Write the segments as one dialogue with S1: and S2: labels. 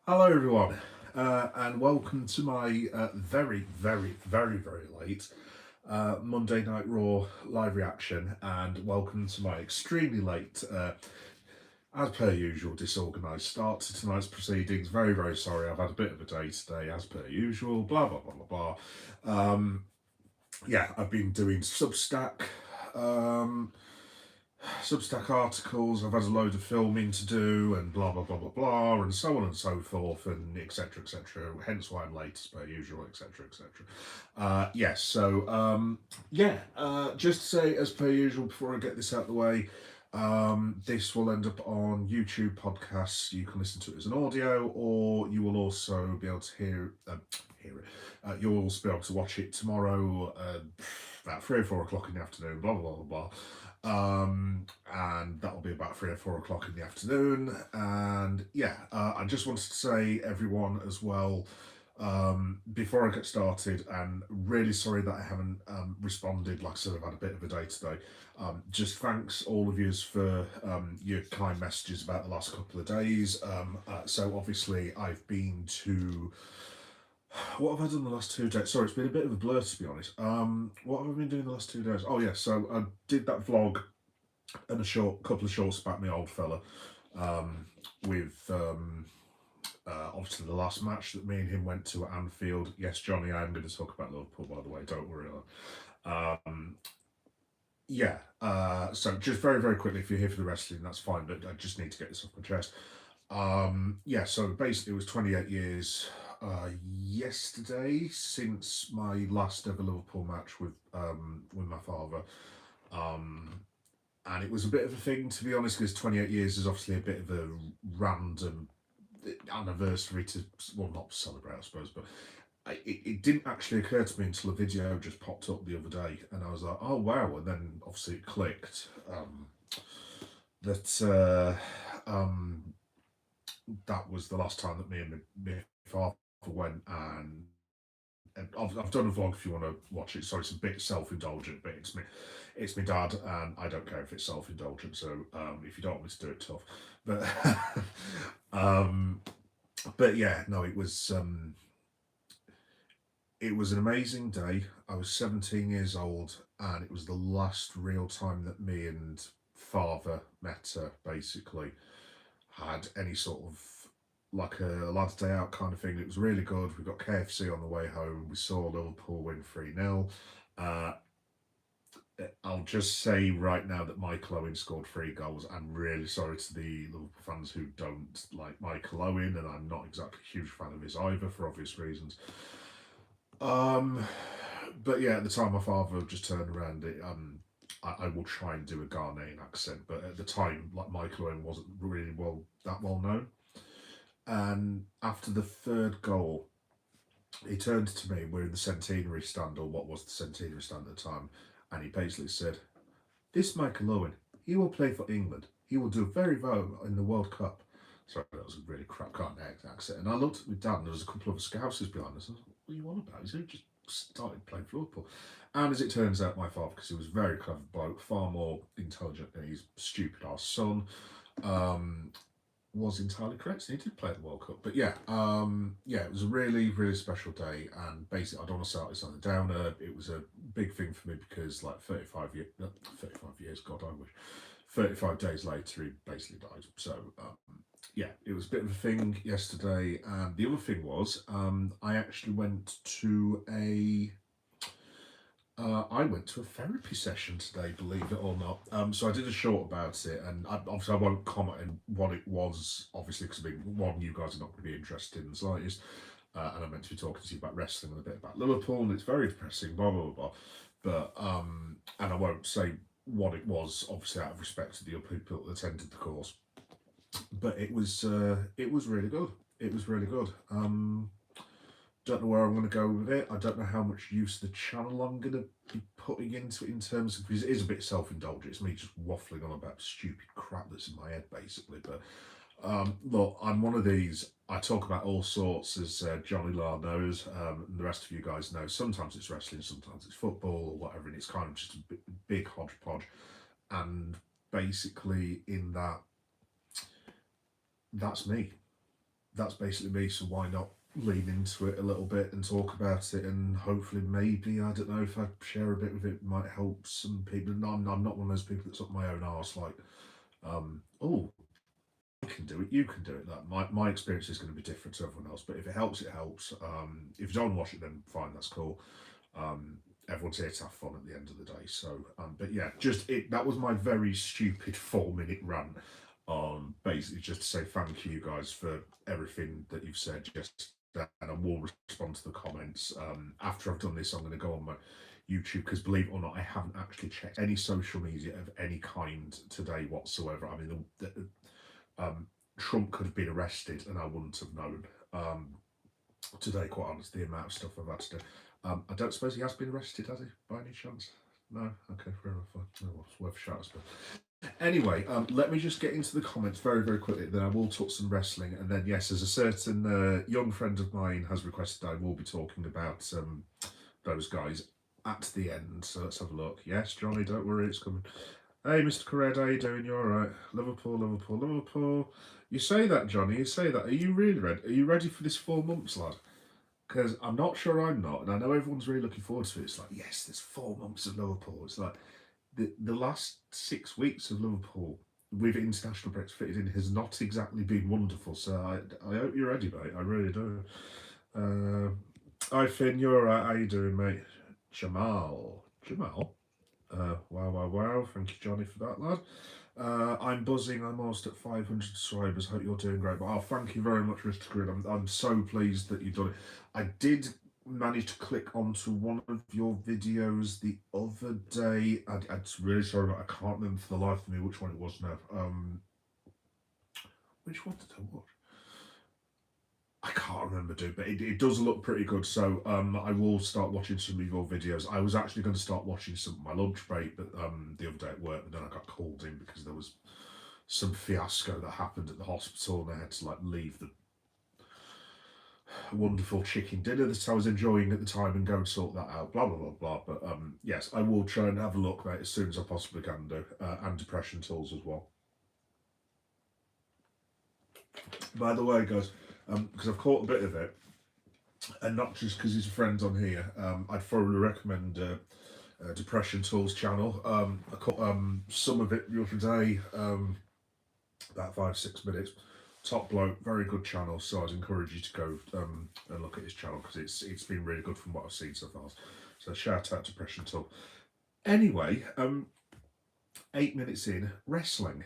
S1: Hello, everyone, and welcome to my very late Monday Night Raw live reaction, and welcome to my extremely late, as per usual, disorganised start to tonight's proceedings. Very sorry, I've had a bit of a day today, as per usual. Blah blah blah blah blah. Yeah, I've been doing Um, Substack articles. I've had a load of filming to do, and blah blah blah blah blah, and so on and so forth, and etc etc. Hence why I'm late as per usual, etc etc. Yes, so yeah, just to say as per usual before I get this out of the way. This will end up on YouTube podcasts. You can listen to it as an audio, or you will also be able to hear it. You'll also be able to watch it tomorrow, about 3 or 4 o'clock in the afternoon. Blah blah blah blah. And that'll be about 3 or 4 o'clock in the afternoon. And yeah, I just wanted to say, everyone, as well, before I get started, and really sorry that I haven't responded. Like I said, I've had a bit of a day today. Just thanks all of yous for your kind messages about the last couple of days. So obviously, I've been to. What have I done the last 2 days? Sorry, it's been a bit of a blur, to be honest. What have I been doing the last 2 days? Oh yeah, so I did that vlog and a couple of shorts about my old fella, with obviously the last match that me and him went to at Anfield. Yes, Johnny, I am going to talk about Liverpool, by the way. Don't worry. Um, yeah. So just very quickly, if you're here for the wrestling, that's fine. But I just need to get this off my chest. Yeah. So basically, it was 28 years. Yesterday since my last ever Liverpool match with my father. Um, and it was a bit of a thing, to be honest, because 28 years is obviously a bit of a random anniversary to, well, not celebrate, I suppose, but it didn't actually occur to me until a video just popped up the other day, and I was like, oh wow, and then obviously it clicked, that that was the last time that me and my father went, and I've done a vlog if you want to watch it. Sorry, it's a bit self-indulgent, but it's my dad, and I don't care if it's self-indulgent. So if you don't want me to do it, tough. But um, but yeah, no, it was an amazing day. I was 17 years old, and it was the last real time that me and father met her. Basically, had any sort of like a lad's day out kind of thing. It was really good. We got KFC on the way home. We saw Liverpool win 3-0. Uh, I'll just say right now that Michael Owen scored 3 goals. I'm really sorry to the Liverpool fans who don't like Michael Owen, and I'm not exactly a huge fan of his either for obvious reasons. Um, but yeah, at the time, my father just turned around. I will try and do a Ghanaian accent, but at the time, like Michael Owen wasn't really that well known. And after the third goal, he turned to me. We're in the centenary stand, or what was the centenary stand at the time, and he basically said, "This Michael Owen, he will play for England. He will do very well in the World Cup." Sorry, that was a really crap Ghanaian accent. And I looked at my dad, and there was a couple of Scousers behind us. I was like, "What are you on about? He's only just started playing for Liverpool." And as it turns out, my father, because he was a very clever bloke, far more intelligent than his stupid ass son, um, was entirely correct. He did play at the World Cup. But yeah, yeah, it was a really special day. And basically, I don't want to start this on a downer. It was a big thing for me because, like, 35 years, God, I wish. 35 days later, he basically died. So, yeah, it was a bit of a thing yesterday. And the other thing was, I actually went to I went to a therapy session today, believe it or not. So I did a short about it, and obviously I won't comment on what it was, obviously, because I mean, one, you guys are not going to be interested in the slightest, and I'm meant to be talking to you about wrestling and a bit about Liverpool, and it's very depressing, blah blah blah. But and I won't say what it was, obviously, out of respect to the other people that attended the course. But it was really good. It was really good. Don't know where I'm going to go with it. I don't know how much use of the channel I'm going to be putting into it in terms of, because it is a bit self-indulgent. It's me just waffling on about stupid crap that's in my head, basically. But look, I'm one of these. I talk about all sorts, as Johnny Law knows, and the rest of you guys know. Sometimes it's wrestling, sometimes it's football or whatever, and it's kind of just a big hodgepodge. And basically, in that, that's me. that's basically me. So why not lean into it a little bit and talk about it, and hopefully maybe, I don't know, if I share a bit of it might help some people. No, I'm not one of those people that's up my own arse like, oh, I can do it, you can do it. That my experience is going to be different to everyone else, but if it helps, it helps. If you don't watch it, then fine, that's cool. Um, Everyone's here to have fun at the end of the day. So, but yeah, just it. That was my very stupid 4 minute rant. Basically, just to say thank you guys for everything that you've said. Just that, and I will respond to the comments. After I've done this, I'm going to go on my YouTube because, believe it or not, I haven't actually checked any social media of any kind today whatsoever. I mean, Trump could have been arrested and I wouldn't have known. Today, quite honestly, the amount of stuff I've had to do. I don't suppose he has been arrested, has he, by any chance? No? Okay, fair enough. Oh, well, it's worth a shout, I suppose. Anyway, let me just get into the comments very, very quickly, then I will talk some wrestling. And then, yes, as a certain young friend of mine has requested, I will be talking about those guys at the end. So let's have a look. Yes, Johnny, don't worry, it's coming. Hey, Mr. Corred, how you doing? You alright? Liverpool, Liverpool, Liverpool. You say that, Johnny, you say that. Are you really ready? Are you ready for this 4 months, lad? Because I'm not sure I'm not, and I know everyone's really looking forward to it. It's like, yes, there's 4 months of Liverpool. It's like the last 6 weeks of Liverpool with international breaks fitted in has not exactly been wonderful. So I hope you're ready, mate. I really do. Hi, Finn, you're alright. How you doing, mate? Jamal. Wow, wow, wow. Thank you, Johnny, for that, lad. I'm buzzing. I'm almost at 500 subscribers. Hope you're doing great. But thank you very much, Mr. Grid. I'm so pleased that you've done it. I did manage to click onto one of your videos the other day. I'm really sorry, but I can't remember for the life of me which one it was now. Which one did I watch? I can't remember, dude, but it does look pretty good. So I will start watching some of your videos. I was actually going to start watching some of my lunch break, but the other day at work, but then I got called in because there was some fiasco that happened at the hospital, and I had to like leave the wonderful chicken dinner that I was enjoying at the time and go and sort that out. Blah blah blah blah. But yes, I will try and have a look, mate, as soon as I possibly can do, and depression tools as well. By the way, guys, because I've caught a bit of it, and not just because he's a friend on here, I'd thoroughly recommend Depression Tools channel. I caught some of it the other day, about 5-6 minutes. Top bloke, very good channel. So I'd encourage you to go and look at his channel because it's been really good from what I've seen so far. So shout out Depression Tool. Anyway, 8 minutes in, wrestling.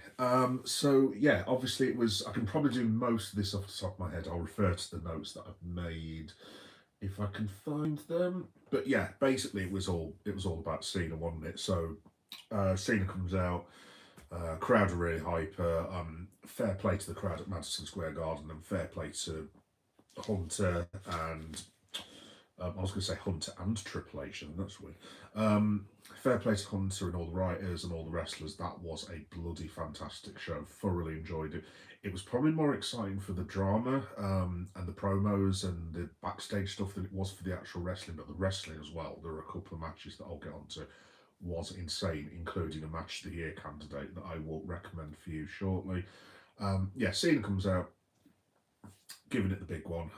S1: So yeah, obviously it was. I can probably do most of this off the top of my head. I'll refer to the notes that I've made if I can find them. But yeah, basically it was all about Cena, wasn't it? So Cena comes out. Crowd are really hyper. Fair play to the crowd at Madison Square Garden, and fair play to Hunter and I was going to say Hunter and Triple H, and that's weird. Fair play to Hunter and all the writers and all the wrestlers. That was a bloody fantastic show. Thoroughly enjoyed it. It was probably more exciting for the drama and the promos and the backstage stuff than it was for the actual wrestling, but the wrestling as well. There were a couple of matches that I'll get onto. Was insane, including a match of the year candidate that I will recommend for you shortly. Yeah, Cena comes out, giving it the big one.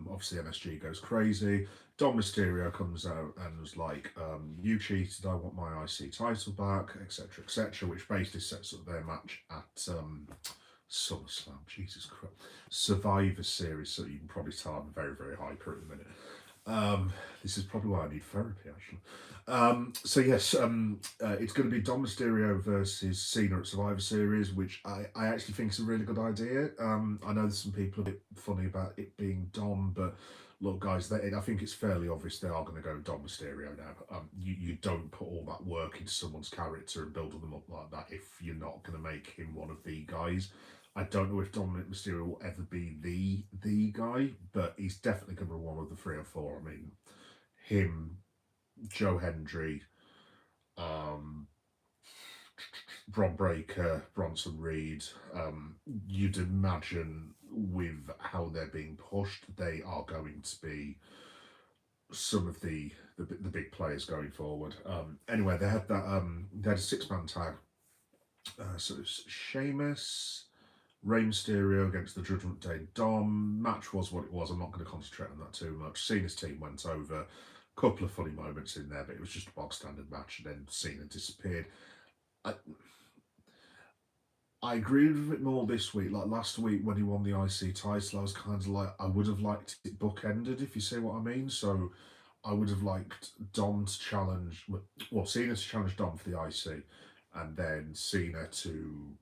S1: Obviously, MSG goes crazy. Dom Mysterio comes out and was like, "You cheated. I want my IC title back," etc., etc., which basically sets up their match at SummerSlam. Jesus Christ, Survivor Series. So you can probably tell I'm very, very hyper at the minute. This is probably why I need therapy, actually. So yes, it's going to be Dom Mysterio versus Cena at Survivor Series, which I actually think is a really good idea. I know there's some people a bit funny about it being Dom, but look, guys, I think it's fairly obvious they are going to go Dom Mysterio now. You don't put all that work into someone's character and build them up like that if you're not going to make him one of the guys. I don't know if Dominic Mysterio will ever be the guy, but he's definitely going to be one of the 3 or 4. I mean, him, Joe Hendry, Bron Breakker, Bronson Reed. You'd imagine with how they're being pushed, they are going to be some of the big players going forward. Anyway, they had that they had a 6-man tag. So it's Sheamus, Rey Mysterio against the Judgment Day Dom. Match was what it was. I'm not going to concentrate on that too much. Cena's team went over. Couple of funny moments in there, but it was just a bog standard match, and then Cena disappeared. I, I agreed with it more this week. Like last week when he won the IC title, I was kind of like, I would have liked it bookended, if you see what I mean. So I would have liked Dom to challenge, well, Cena to challenge Dom for the IC, and then Cena to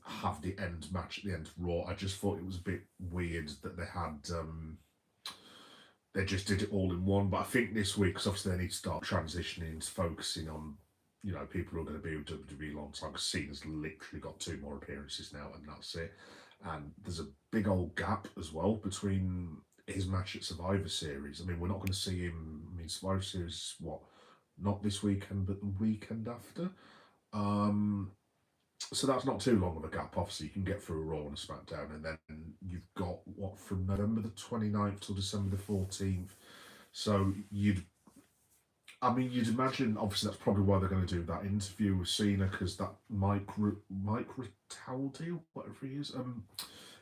S1: have the end match at the end of Raw. I just thought it was a bit weird that they had. They just did it all in one, but I think this week, because obviously they need to start transitioning into focusing on, people who are going to be with WWE a long time, because Cena's literally got 2 more appearances now, and that's it. And there's a big old gap as well between his match at Survivor Series. I mean, we're not going to see him. I mean, Survivor Series, what? Not this weekend, but the weekend after. So that's not too long of a gap. Obviously, you can get through a Raw and a SmackDown, and then you've got what from November the 29th till December the 14th. So you'd imagine. Obviously, that's probably why they're going to do that interview with Cena, because that Mike Ritaldi, whatever he is,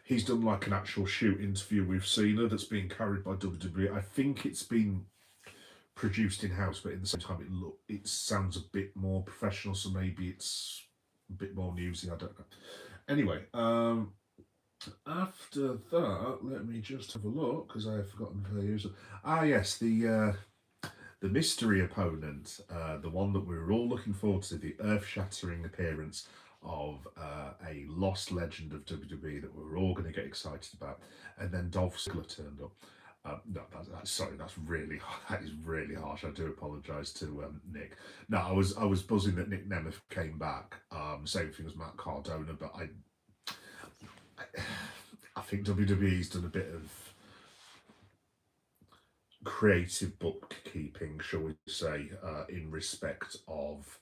S1: he's done like an actual shoot interview with Cena that's being carried by WWE. I think it's been produced in house, but at the same time, it sounds a bit more professional. So maybe it's a bit more newsy. I don't know. Anyway, after that, let me just have a look because I have forgotten who they use. Ah, yes, the mystery opponent, the one that we were all looking forward to, the earth-shattering appearance of a lost legend of WWE that we were all going to get excited about, and then Dolph Ziggler turned up. No, sorry, that is really harsh. I do apologise to Nick. No, I was buzzing that Nick Nemeth came back. Same thing as Matt Cardona, but I think WWE's done a bit of creative bookkeeping, shall we say, in respect of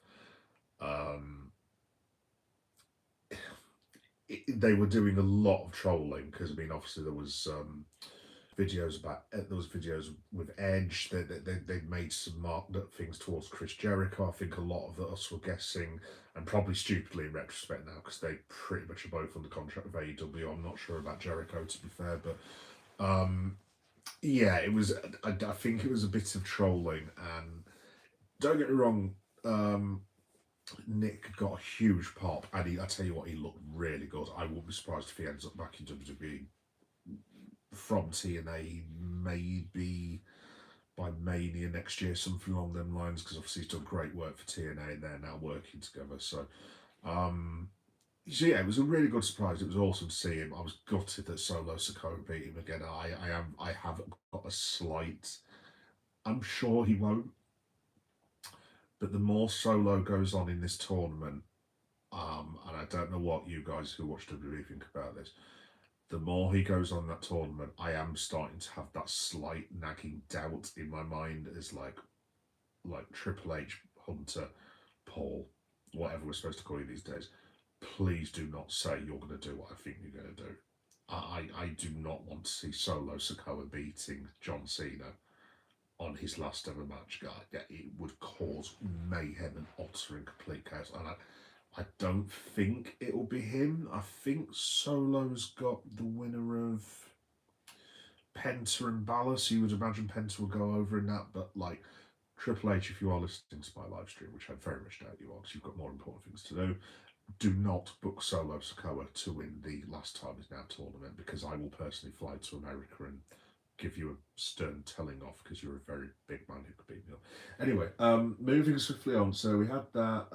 S1: they were doing a lot of trolling because I mean obviously there was videos with Edge. They made some marked up things towards Chris Jericho. I think a lot of us were guessing, and probably stupidly in retrospect now, because they pretty much are both under contract with AEW. I'm not sure about Jericho, to be fair, but yeah, it was. I think it was a bit of trolling, and don't get me wrong. Nick got a huge pop, and I tell you what, he looked really good. I wouldn't be surprised if he ends up back in WWE from TNA, maybe by Mania next year, something along them lines, because obviously he's done great work for TNA and they're now working together. So yeah, it was a really good surprise. It was awesome to see him. I was gutted that Solo Sikoa beat him again. I have got a slight. I'm sure he won't, but the more Solo goes on in this tournament, and I don't know what you guys who watch WWE think about this. The more he goes on that tournament, I am starting to have that slight nagging doubt in my mind as like Triple H, Hunter, Paul, whatever we're supposed to call you these days. Please do not say you're going to do what I think you're going to do. I do not want to see Solo Sikoa beating John Cena on his last ever match, guy. Yeah, it would cause mayhem and utter and complete chaos. And I don't think it'll be him. I think Solo's got the winner of Penta and Balor, so you would imagine Penta will go over in that. But like Triple H, if you are listening to my live stream, which I very much doubt you are, because you've got more important things to do not book Solo Sikoa to win the Last Time Is Now tournament, because I will personally fly to America and give you a stern telling off, because you're a very big man who could beat me up. Anyway, moving swiftly on. So we had that.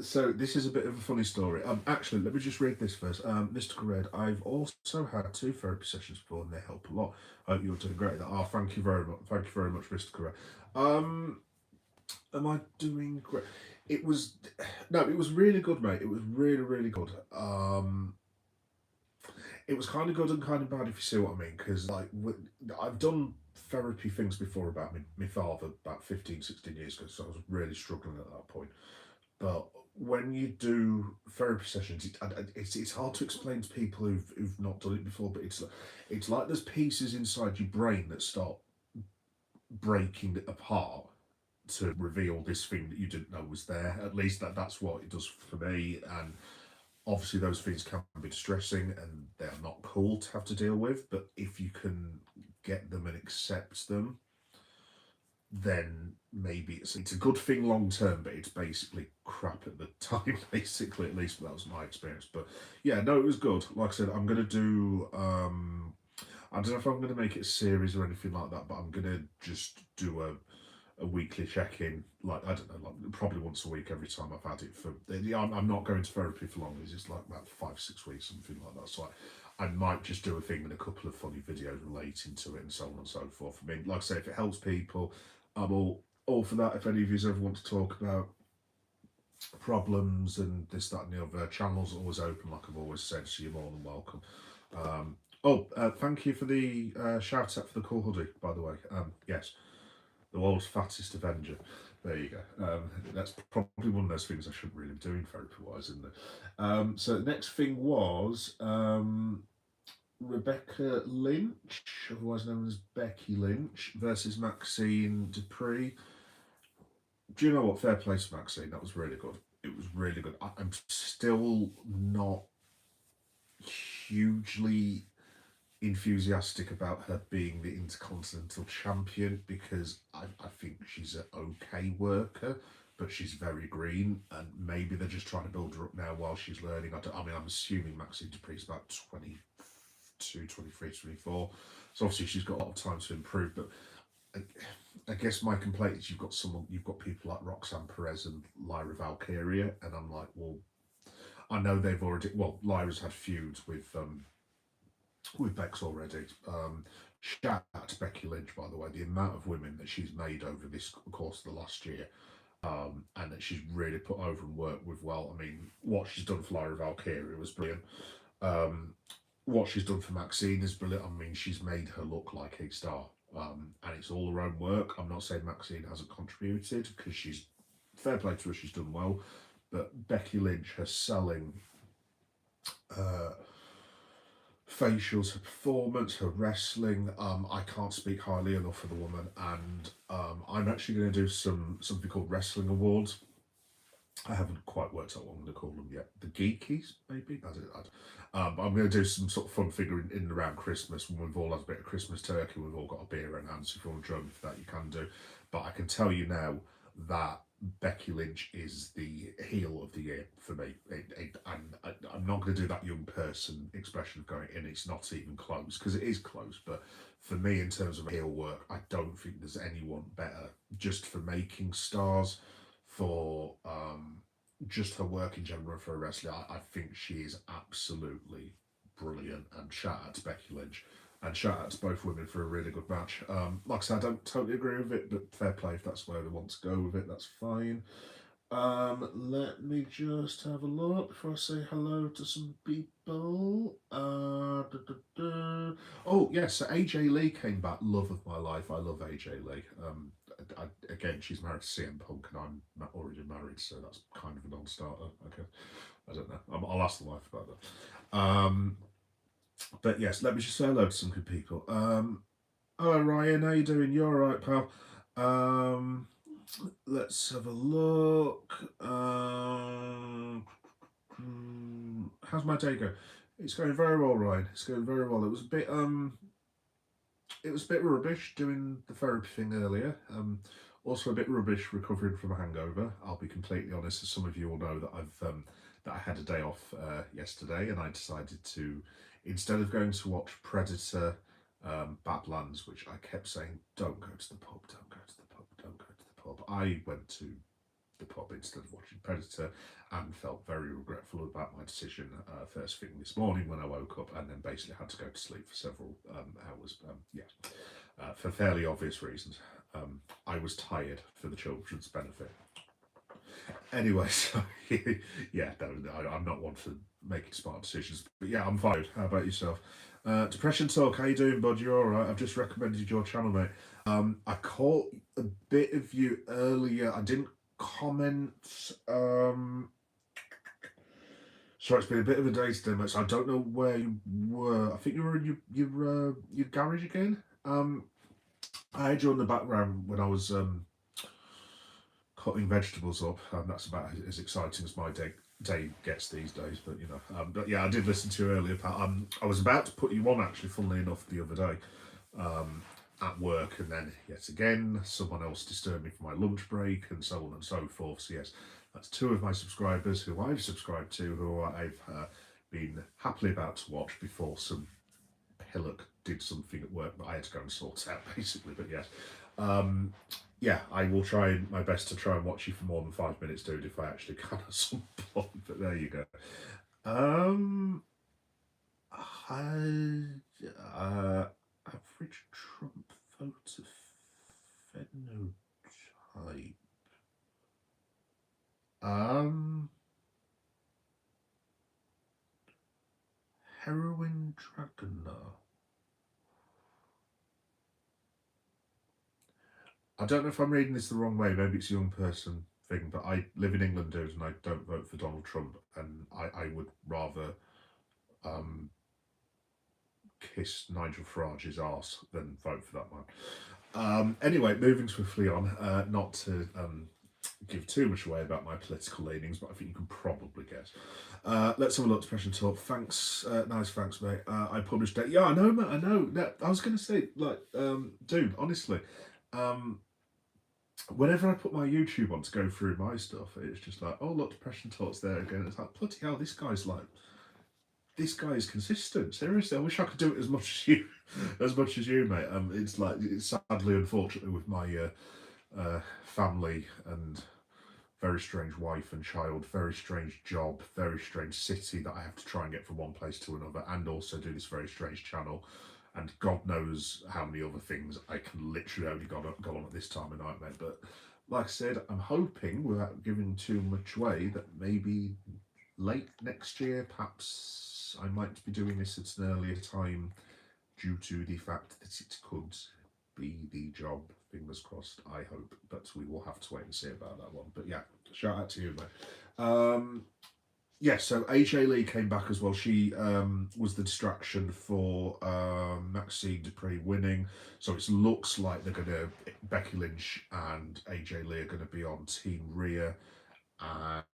S1: So this is a bit of a funny story. Actually, let me just read this first. Mr. Red, I've also had 2 therapy sessions before, and they help a lot. I hope you're doing great. Thank you very much. Thank you very much, Mr. Red. Am I doing great? It was really good, mate. It was really, really good. It was kind of good and kind of bad, if you see what I mean, because like I've done therapy things before about my father about 15, 16 years ago, so I was really struggling at that point. But when you do therapy sessions, it's hard to explain to people who've not done it before, but it's like there's pieces inside your brain that start breaking it apart to reveal this thing that you didn't know was there. At least that's what it does for me. And Obviously, those things can be distressing and they are not cool to have to deal with. But if you can get them and accept them, then maybe it's a good thing long term, but it's basically crap at the time, basically, at least that was my experience. But yeah, no, it was good. Like I said, I'm gonna do I don't know if I'm gonna make it a series or anything like that, but I'm gonna just do a weekly check in, like I don't know, like probably once a week every time I've had it for. Yeah, I'm not going to therapy for long. It's just like about 5 6 weeks, something like that. So I might just do a thing with a couple of funny videos relating to it and so on and so forth. I mean, like I say, if it helps people, I'm all for that. If any of you ever want to talk about problems and this, that, and the other, channels are always open, like I've always said, so you're more than welcome. Thank you for the shout out for the cool hoodie, by the way. Yes, the world's fattest Avenger. There you go. That's probably one of those things I shouldn't really be doing therapy wise, isn't it? So the next thing was Rebecca Lynch, otherwise known as Becky Lynch, versus Maxine Dupree. Do you know what? Fair play to Maxine. That was really good. It was really good. I'm still not hugely enthusiastic about her being the Intercontinental Champion because I think she's an okay worker, but she's very green, and maybe they're just trying to build her up now while she's learning. I mean, I'm assuming Maxine Dupree's about 22, 23, 24, so obviously she's got a lot of time to improve, but I guess my complaint is you've got people like Roxanne Perez and Lyra Valkyria, and I'm like, well, I know they've already, well, Lyra's had feuds with Bex already. Shout out to Becky Lynch, by the way, the amount of women that she's made over this course of the last year, and that she's really put over and worked with well. I mean, what she's done for Lyra Valkyria was brilliant. What she's done for Maxine is brilliant. I mean, she's made her look like a star, and it's all her own work. I'm not saying Maxine hasn't contributed because she's fair play to her, she's done well, but Becky Lynch, her selling. Uh, Facials, her performance, her wrestling. I can't speak highly enough of the woman, and I'm actually going to do something called Wrestling Awards. I haven't quite worked out what I'm going to call them yet. The Geekies, maybe. I don't know. I'm going to do some sort of fun figure in and around Christmas when we've all had a bit of Christmas turkey. We've all got a beer in hand, so if you want to join me for that, you can do. But I can tell you now that Becky Lynch is the heel of the year for me. I'm not going to do that young person expression of going in. It's not even close because it is close. But for me, in terms of heel work, I don't think there's anyone better just for making stars, for just her work in general for a wrestler. I think she is absolutely brilliant. And shout out to Becky Lynch. And shout out to both women for a really good match. Like I said, I don't totally agree with it, but fair play if that's where they want to go with it, that's fine. Let me just have a look before I say hello to some people. Oh, yes, so AJ Lee came back. Love of my life. I love AJ Lee. Again, she's married to CM Punk, and I'm already married, so that's kind of a non-starter. Okay, I don't know. I'll ask the wife about that. But yes, let me just say hello to some good people. Hello Ryan, how you doing? You alright, pal? Let's have a look. How's my day going? It's going very well, Ryan. It's going very well. It was a bit rubbish doing the therapy thing earlier. Also a bit rubbish recovering from a hangover. I'll be completely honest, as some of you will know that that I had a day off yesterday, and I decided to, instead of going to watch Predator, Badlands, which I kept saying, don't go to the pub, don't go to the pub, don't go to the pub. I went to the pub instead of watching Predator and felt very regretful about my decision first thing this morning when I woke up, and then basically had to go to sleep for several hours. For fairly obvious reasons. I was tired for the children's benefit. Anyway, so yeah, I'm not one for making smart decisions, but yeah, I'm fine. How about yourself? Depression Talk, how you doing, bud? You all right? I've just recommended your channel, mate. I caught a bit of you earlier. I didn't comment. Sorry, it's been a bit of a day today, mate. So I don't know where you were. I think you were in your garage again. I had you on the background when I was cutting vegetables up, and that's about as exciting as my day Dave gets these days, but you know. But yeah, I did listen to you earlier, Pat. I was about to put you on actually, funnily enough, the other day at work, and then yet again, someone else disturbed me for my lunch break, and so on and so forth. So yes, that's two of my subscribers who I've subscribed to, who I've been happily about to watch before some pillock did something at work that I had to go and sort out, basically. But yes, yeah, I will try my best to try and watch you for more than 5 minutes, dude, if I actually can at some point. But there you go. Um, I, average Trump voter phenotype. Um, heroin dragoner. I don't know if I'm reading this the wrong way. Maybe it's a young person thing, but I live in England, dude, and I don't vote for Donald Trump, and I would rather um, kiss Nigel Farage's arse than vote for that man. Anyway, moving swiftly on, not to give too much away about my political leanings, but I think you can probably guess. Let's have a look. Depression talk. Thanks, nice, thanks, mate. I published it. Yeah, I know, mate. I know. No, I was going to say, like, dude, honestly, whenever I put my YouTube on to go through my stuff, it's just like, oh look, depression talks there again. It's like, bloody hell, this guy is consistent. Seriously, I wish I could do it as much as you, as much as you, mate. It's like, it's sadly, unfortunately, with my family and very strange wife and child, very strange job, very strange city that I have to try and get from one place to another, and also do this very strange channel. And God knows how many other things I can literally only go on at this time of night, mate. But like I said, I'm hoping, without giving too much away, that maybe late next year, perhaps I might be doing this at an earlier time due to the fact that it could be the job. Fingers crossed, I hope. But we will have to wait and see about that one. But yeah, shout out to you, mate. Yeah, so AJ Lee came back as well. She was the distraction for Maxine Dupree winning. So it looks like they're going to, Becky Lynch and AJ Lee are going to be on Team Rhea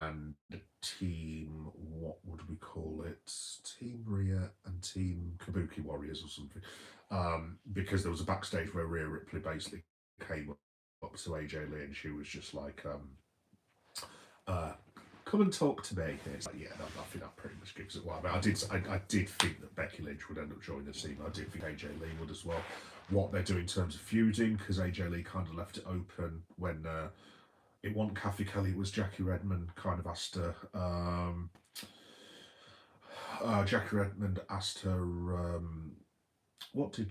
S1: and Team, what would we call it? Team Rhea and Team Kabuki Warriors or something. Because there was a backstage where Rhea Ripley basically came up to AJ Lee and she was just like, come and talk to me. It's like, yeah, I think that pretty much gives it away. I did think that Becky Lynch would end up joining the team. I did think AJ Lee would as well. What they're doing in terms of feuding, because AJ Lee kind of left it open when it wasn't Kathy Kelly, it was Jackie Redmond kind of asked her. Jackie Redmond asked her, how did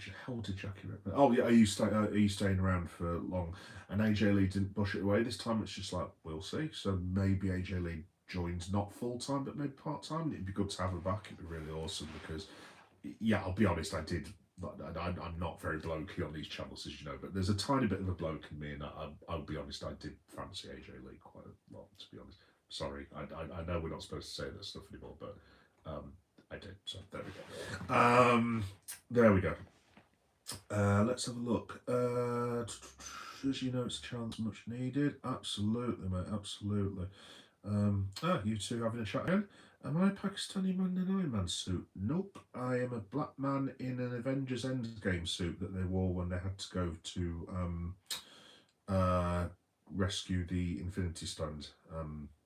S1: Jackie Redmond? Oh yeah, are you staying around for long? And AJ Lee didn't push it away. This time it's just like, we'll see. So maybe AJ Lee joins not full time, but maybe part time. It'd be good to have her back. It'd be really awesome because, yeah, I'll be honest, I'm not very blokey on these channels, as you know, but there's a tiny bit of a bloke in me, and I'll be honest, I did fancy AJ Lee quite a lot, to be honest. Sorry, I know we're not supposed to say that stuff anymore, but I did, so there we go. There we go. Let's have a look. As you know, it's a chance much needed. Absolutely, mate, absolutely. You two having a chat again? Am I a Pakistani man in an Iron Man suit? Nope. I am a black man in an Avengers Endgame suit that they wore when they had to go to rescue the Infinity Stones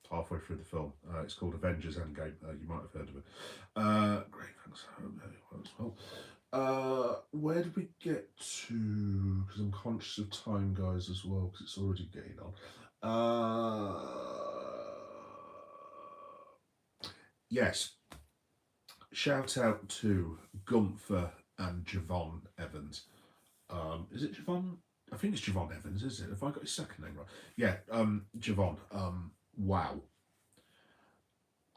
S1: halfway through the film. It's called Avengers Endgame. You might have heard of it. Great, thanks. Well, where did we get to? Because I'm conscious of time, guys, as well, because it's already getting on. Yes. Shout out to Gunther and Javon Evans. Is it Javon? I think it's Javon Evans, is it? Have I got his second name right? Yeah, Javon. Wow.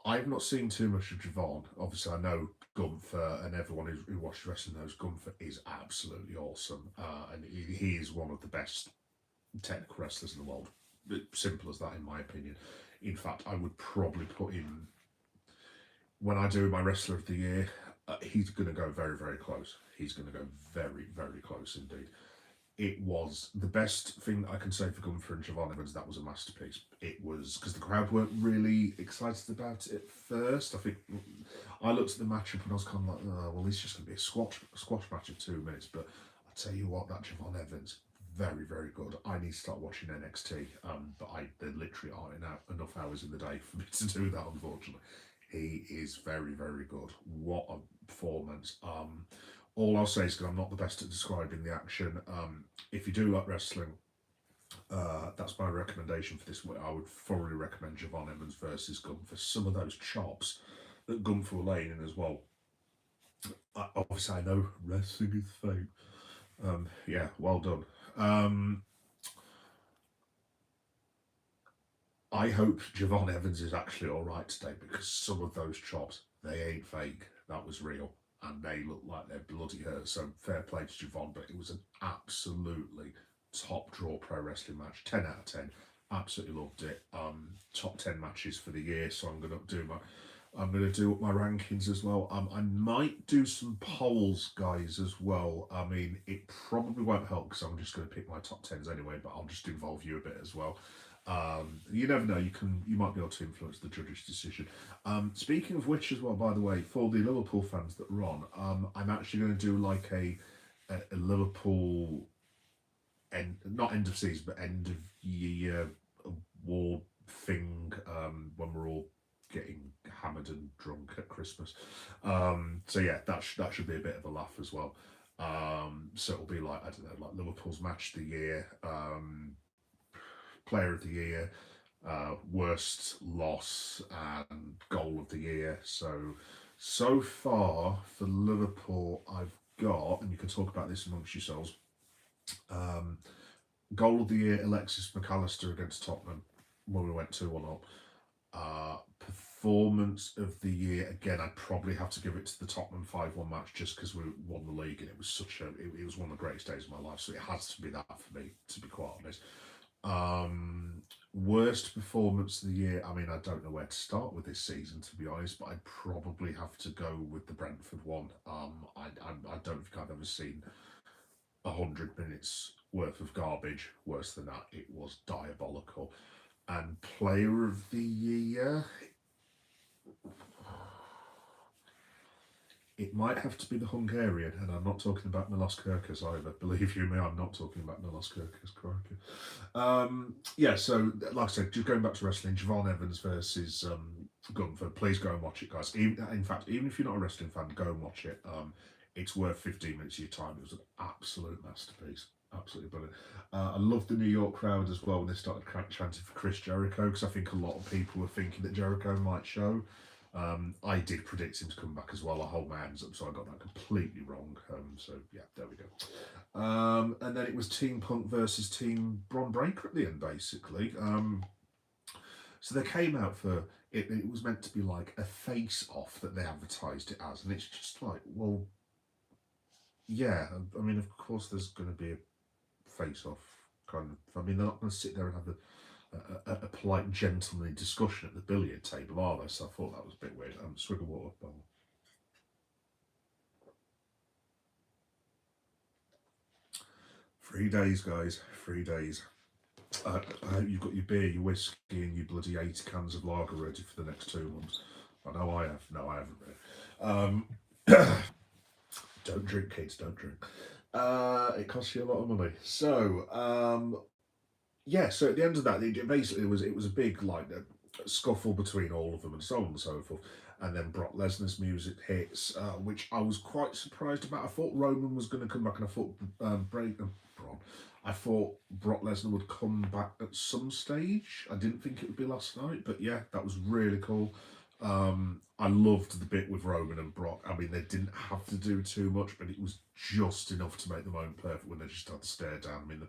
S1: I've not seen too much of Javon. Obviously, I know Gunther, and everyone who watches wrestling knows Gunther is absolutely awesome. And he is one of the best technical wrestlers in the world. Simple as that, in my opinion. In fact, I would probably put him, when I do my Wrestler of the Year, he's going to go very, very close. He's going to go very, very close indeed. It was the best thing that I can say for Gunther and Javon Evans. That was a masterpiece. It was because the crowd weren't really excited about it at first. I think I looked at the matchup and I was kind of like, oh, well, it's just going to be a squash match of 2 minutes. But I tell you what, that Javon Evans, very, very good. I need to start watching NXT, but there literally aren't enough hours in the day for me to do that, unfortunately. He is very, very good. What a performance. All I'll say is because I'm not the best at describing the action. If you do like wrestling, that's my recommendation for this week. I would thoroughly recommend Javon Evans versus Gunther. Some of those chops that Gunther were laying in as well. Obviously, I know wrestling is fake. Yeah, well done. I hope Javon Evans is actually all right today because some of those chops, they ain't fake. That was real. And they look like they're bloody hurt. So fair play to Javon, but it was an absolutely top draw pro wrestling match. 10 out of 10. Absolutely loved it. Top 10 matches for the year. So I'm going to do up my rankings as well. I might do some polls, guys, as well. I mean, it probably won't help because I'm just going to pick my top tens anyway, but I'll just involve you a bit as well. You never know. You might be able to influence the judge's decision. Speaking of which, as well, by the way, for the Liverpool fans that are on, I'm actually going to do like a Liverpool not end of season, but end of year award thing when we're all getting hammered and drunk at Christmas. So yeah, that should be a bit of a laugh as well. So it'll be like, I don't know, like Liverpool's match of the year, player of the year, worst loss, and goal of the year. So far for Liverpool, I've got, and you can talk about this amongst yourselves. Goal of the year, Alexis McAllister against Tottenham when we went 2-1 up. Performance of the year, again, I'd probably have to give it to the Tottenham 5-1 match just because we won the league and it was it was one of the greatest days of my life, so it has to be that for me, to be quite honest. Worst performance of the year, I mean, I don't know where to start with this season, to be honest, but I'd probably have to go with the Brentford one. I don't think I've ever seen 100 minutes worth of garbage worse than that. It was diabolical. And player of the year, it might have to be the Hungarian, and I'm not talking about Milos Kerkez either. Believe you me, I'm not talking about Milos Kerkez. Yeah, so like I said, just going back to wrestling, Javon Evans versus Gunther. Please go and watch it, guys. In fact, even if you're not a wrestling fan, go and watch it. It's worth 15 minutes of your time. It was an absolute masterpiece. Absolutely brilliant. I love the New York crowd as well when they started chanting for Chris Jericho because I think a lot of people were thinking that Jericho might show. I did predict him to come back as well. I hold my hands up, so I got that completely wrong. So yeah, there we go. And then it was Team Punk versus Team Bron Breakker at the end, basically. So they came out for it. It was meant to be like a face-off that they advertised it as, and it's just like, well, yeah. I mean, of course, there's going to be a face-off kind of. I mean, they're not going to sit there and have a polite, gentlemanly discussion at the billiard table, are they? So I thought that was a bit weird. Swig of water. 3 days, guys. 3 days. I hope you've got your beer, your whiskey, and your bloody 80 cans of lager ready for the next 2 months. I know I have. No, I haven't really. Don't drink, kids. Don't drink. It costs you a lot of money. So, yeah, so at the end of that, it was a big like scuffle between all of them and so on and so forth. And then Brock Lesnar's music hits, which I was quite surprised about. I thought Roman was going to come back, and I thought I thought Brock Lesnar would come back at some stage. I didn't think it would be last night, but yeah, that was really cool. I loved the bit with Roman and Brock. I mean, they didn't have to do too much, but it was just enough to make the moment perfect when they just had to stare down. I mean,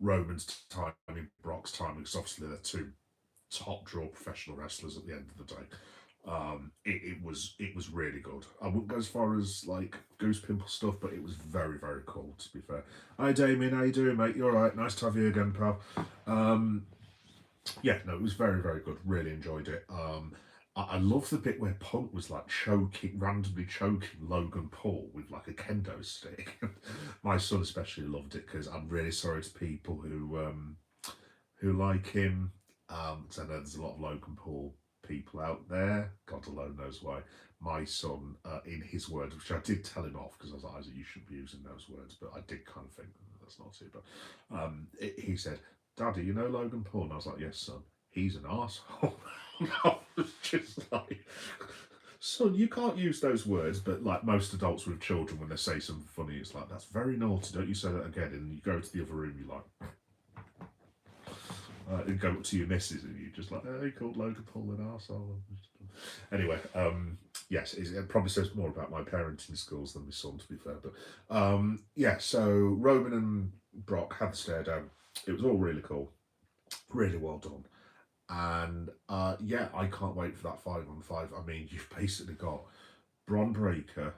S1: Roman's timing, Brock's timing, because obviously they're two top draw professional wrestlers at the end of the day. It was really good. I wouldn't go as far as like goose pimple stuff, but it was very, very cool, to be fair. Hi Damien, how you doing, mate? You alright? Nice to have you again, pal. Yeah, no, it was very, very good. Really enjoyed it. I love the bit where Punk was like randomly choking Logan Paul with like a kendo stick. My son especially loved it because I'm really sorry to people who like him. So I know there's a lot of Logan Paul people out there. God alone knows why. My son, in his words, which I did tell him off because I was like, Isaac, you shouldn't be using those words, but I did kind of think that's not too bad. He said, Daddy, you know Logan Paul? And I was like, yes, son, he's an arsehole. I was just like, son, you can't use those words, but like most adults with children, when they say something funny, it's like, that's very naughty, don't you say that again. And you go to the other room, you're like, and go up to your missus and you just like, he called Logan Paul an arsehole. Anyway, yes, it probably says more about my parenting skills than my son, to be fair. But yeah, so Roman and Brock had the stare down. It was all really cool, really well done. And yeah, I can't wait for that 5-on-5. I mean, you've basically got Bron Breakker,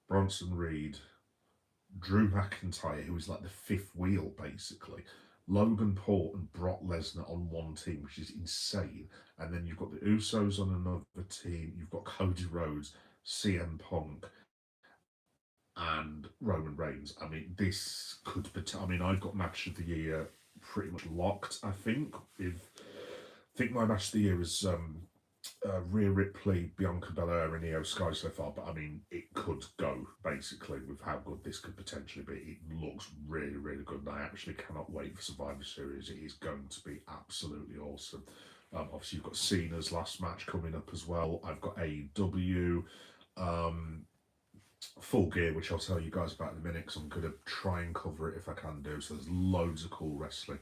S1: Bronson Reed, Drew McIntyre, who is like the fifth wheel, basically. Logan Paul and Brock Lesnar on one team, which is insane. And then you've got the Usos on another team. You've got Cody Rhodes, CM Punk, and Roman Reigns. I mean, this could be. I mean, I've got match of the year pretty much locked. I think. I think my match of the year is Rhea Ripley, Bianca Belair, and Io Sky so far, but I mean, it could go basically with how good this could potentially be. It looks really, really good, and I actually cannot wait for Survivor Series. It is going to be absolutely awesome. Obviously, you've got Cena's last match coming up as well. I've got AEW, Full Gear, which I'll tell you guys about in a minute because I'm going to try and cover it if I can do. So there's loads of cool wrestling.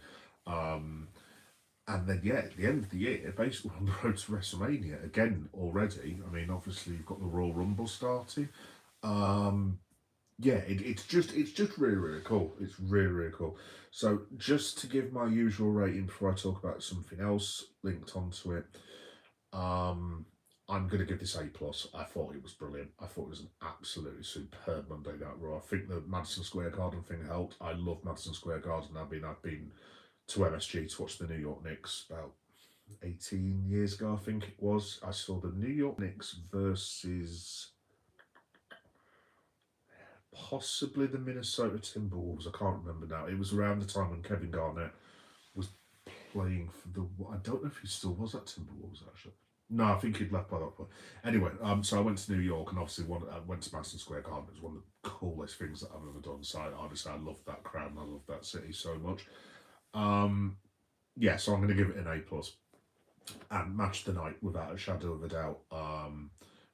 S1: And then, yeah, at the end of the year, basically on the road to WrestleMania again already. I mean, obviously you've got the Royal Rumble starting. Yeah, it's just really, really cool. It's really, really cool. So just to give my usual rating before I talk about something else linked onto it, I'm going to give this A plus. I thought it was brilliant. I thought it was an absolutely superb Monday Night Raw. I think the Madison Square Garden thing helped. I love Madison Square Garden. I've been to MSG to watch the New York Knicks about 18 years ago, I think it was. I saw the New York Knicks versus possibly the Minnesota Timberwolves. I can't remember now. It was around the time when Kevin Garnett was playing for the. I don't know if he still was at Timberwolves actually. No, I think he'd left by that point. Anyway, so I went to New York and obviously I went to Madison Square Garden. It was one of the coolest things that I've ever done. So I love that crowd and I love that city so much. Yeah, so I'm going to give it an A plus. And match the night without a shadow of a doubt.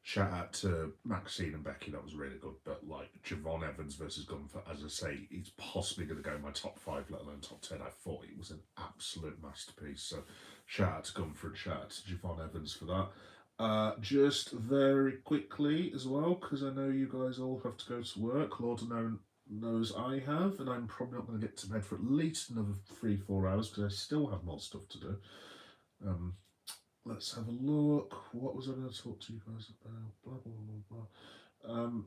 S1: Shout out to Maxine and Becky, that was really good. But like Javon Evans versus Gunther, as I say, he's possibly going to go in my top 5, let alone top 10. I thought it was an absolute masterpiece. So shout out to Gunther and shout out to Javon Evans for that. Just very quickly as well, because I know you guys all have to go to work. Lord knows I have, and I'm probably not going to get to bed for at least another 3-4 hours because I still have more stuff to do. Let's have a look. What was I going to talk to you guys about? Blah, blah, blah, blah.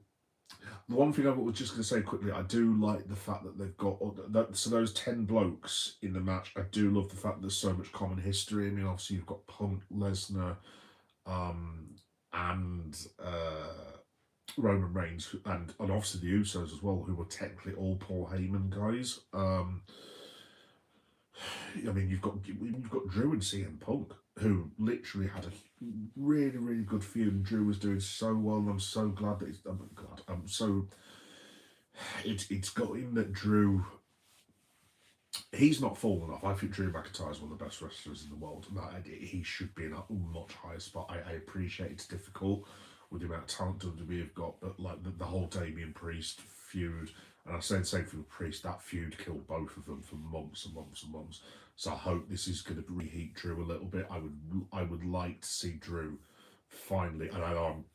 S1: The one thing I was just going to say quickly, I do like the fact that they've got that. So those 10 blokes in the match, I do love the fact that there's so much common history. I mean, obviously you've got Punk, Lesnar, and Roman Reigns, and obviously the Usos as well, who were technically all Paul Heyman guys. I mean, you've got Drew and CM Punk, who literally had a really, really good feud, and Drew was doing so well, and I'm so glad that I'm so. It's got him that Drew. He's not fallen off. I think Drew McIntyre is one of the best wrestlers in the world. He should be in a much higher spot. I appreciate it's difficult with the amount of talent WWE have got, but like the whole Damian Priest feud, and I said same for the Priest, that feud killed both of them for months and months and months. So I hope this is going to reheat Drew a little bit. I would like to see Drew finally, and I know I'm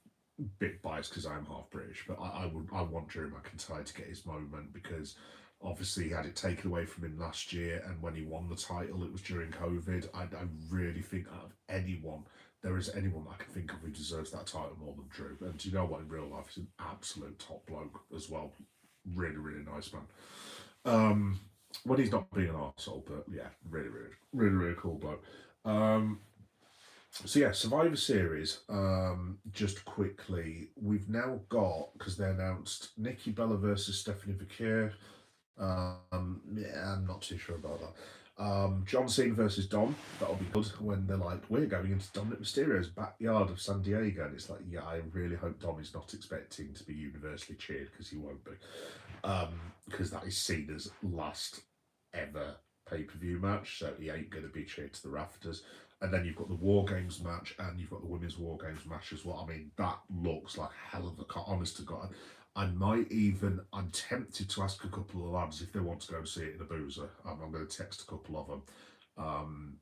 S1: a bit biased because I'm half British, but I want Drew McIntyre to get his moment because obviously he had it taken away from him last year, and when he won the title, it was during COVID. I really think out of anyone, there is anyone I can think of who deserves that title more than Drew. And do you know what? In real life, he's an absolute top bloke as well. Really, really nice man. When he's not being an arsehole, but yeah, really, really, really, really cool bloke. So yeah, Survivor Series. Just quickly, we've now got, because they announced Nikki Bella versus Stephanie Vicure. Yeah, I'm not too sure about that. John Cena versus Dom. That'll be good when they're like, we're going into Dominic Mysterio's backyard of San Diego, and it's like, yeah, I really hope Dom is not expecting to be universally cheered because he won't be, because that is Cena's last ever pay-per-view match, so he ain't going to be cheered to the rafters. And then you've got the War Games match, and you've got the Women's War Games match as well. I mean, that looks like hell of a honest to God. I might even, I'm tempted to ask a couple of lads if they want to go and see it in a boozer. I'm going to text a couple of them.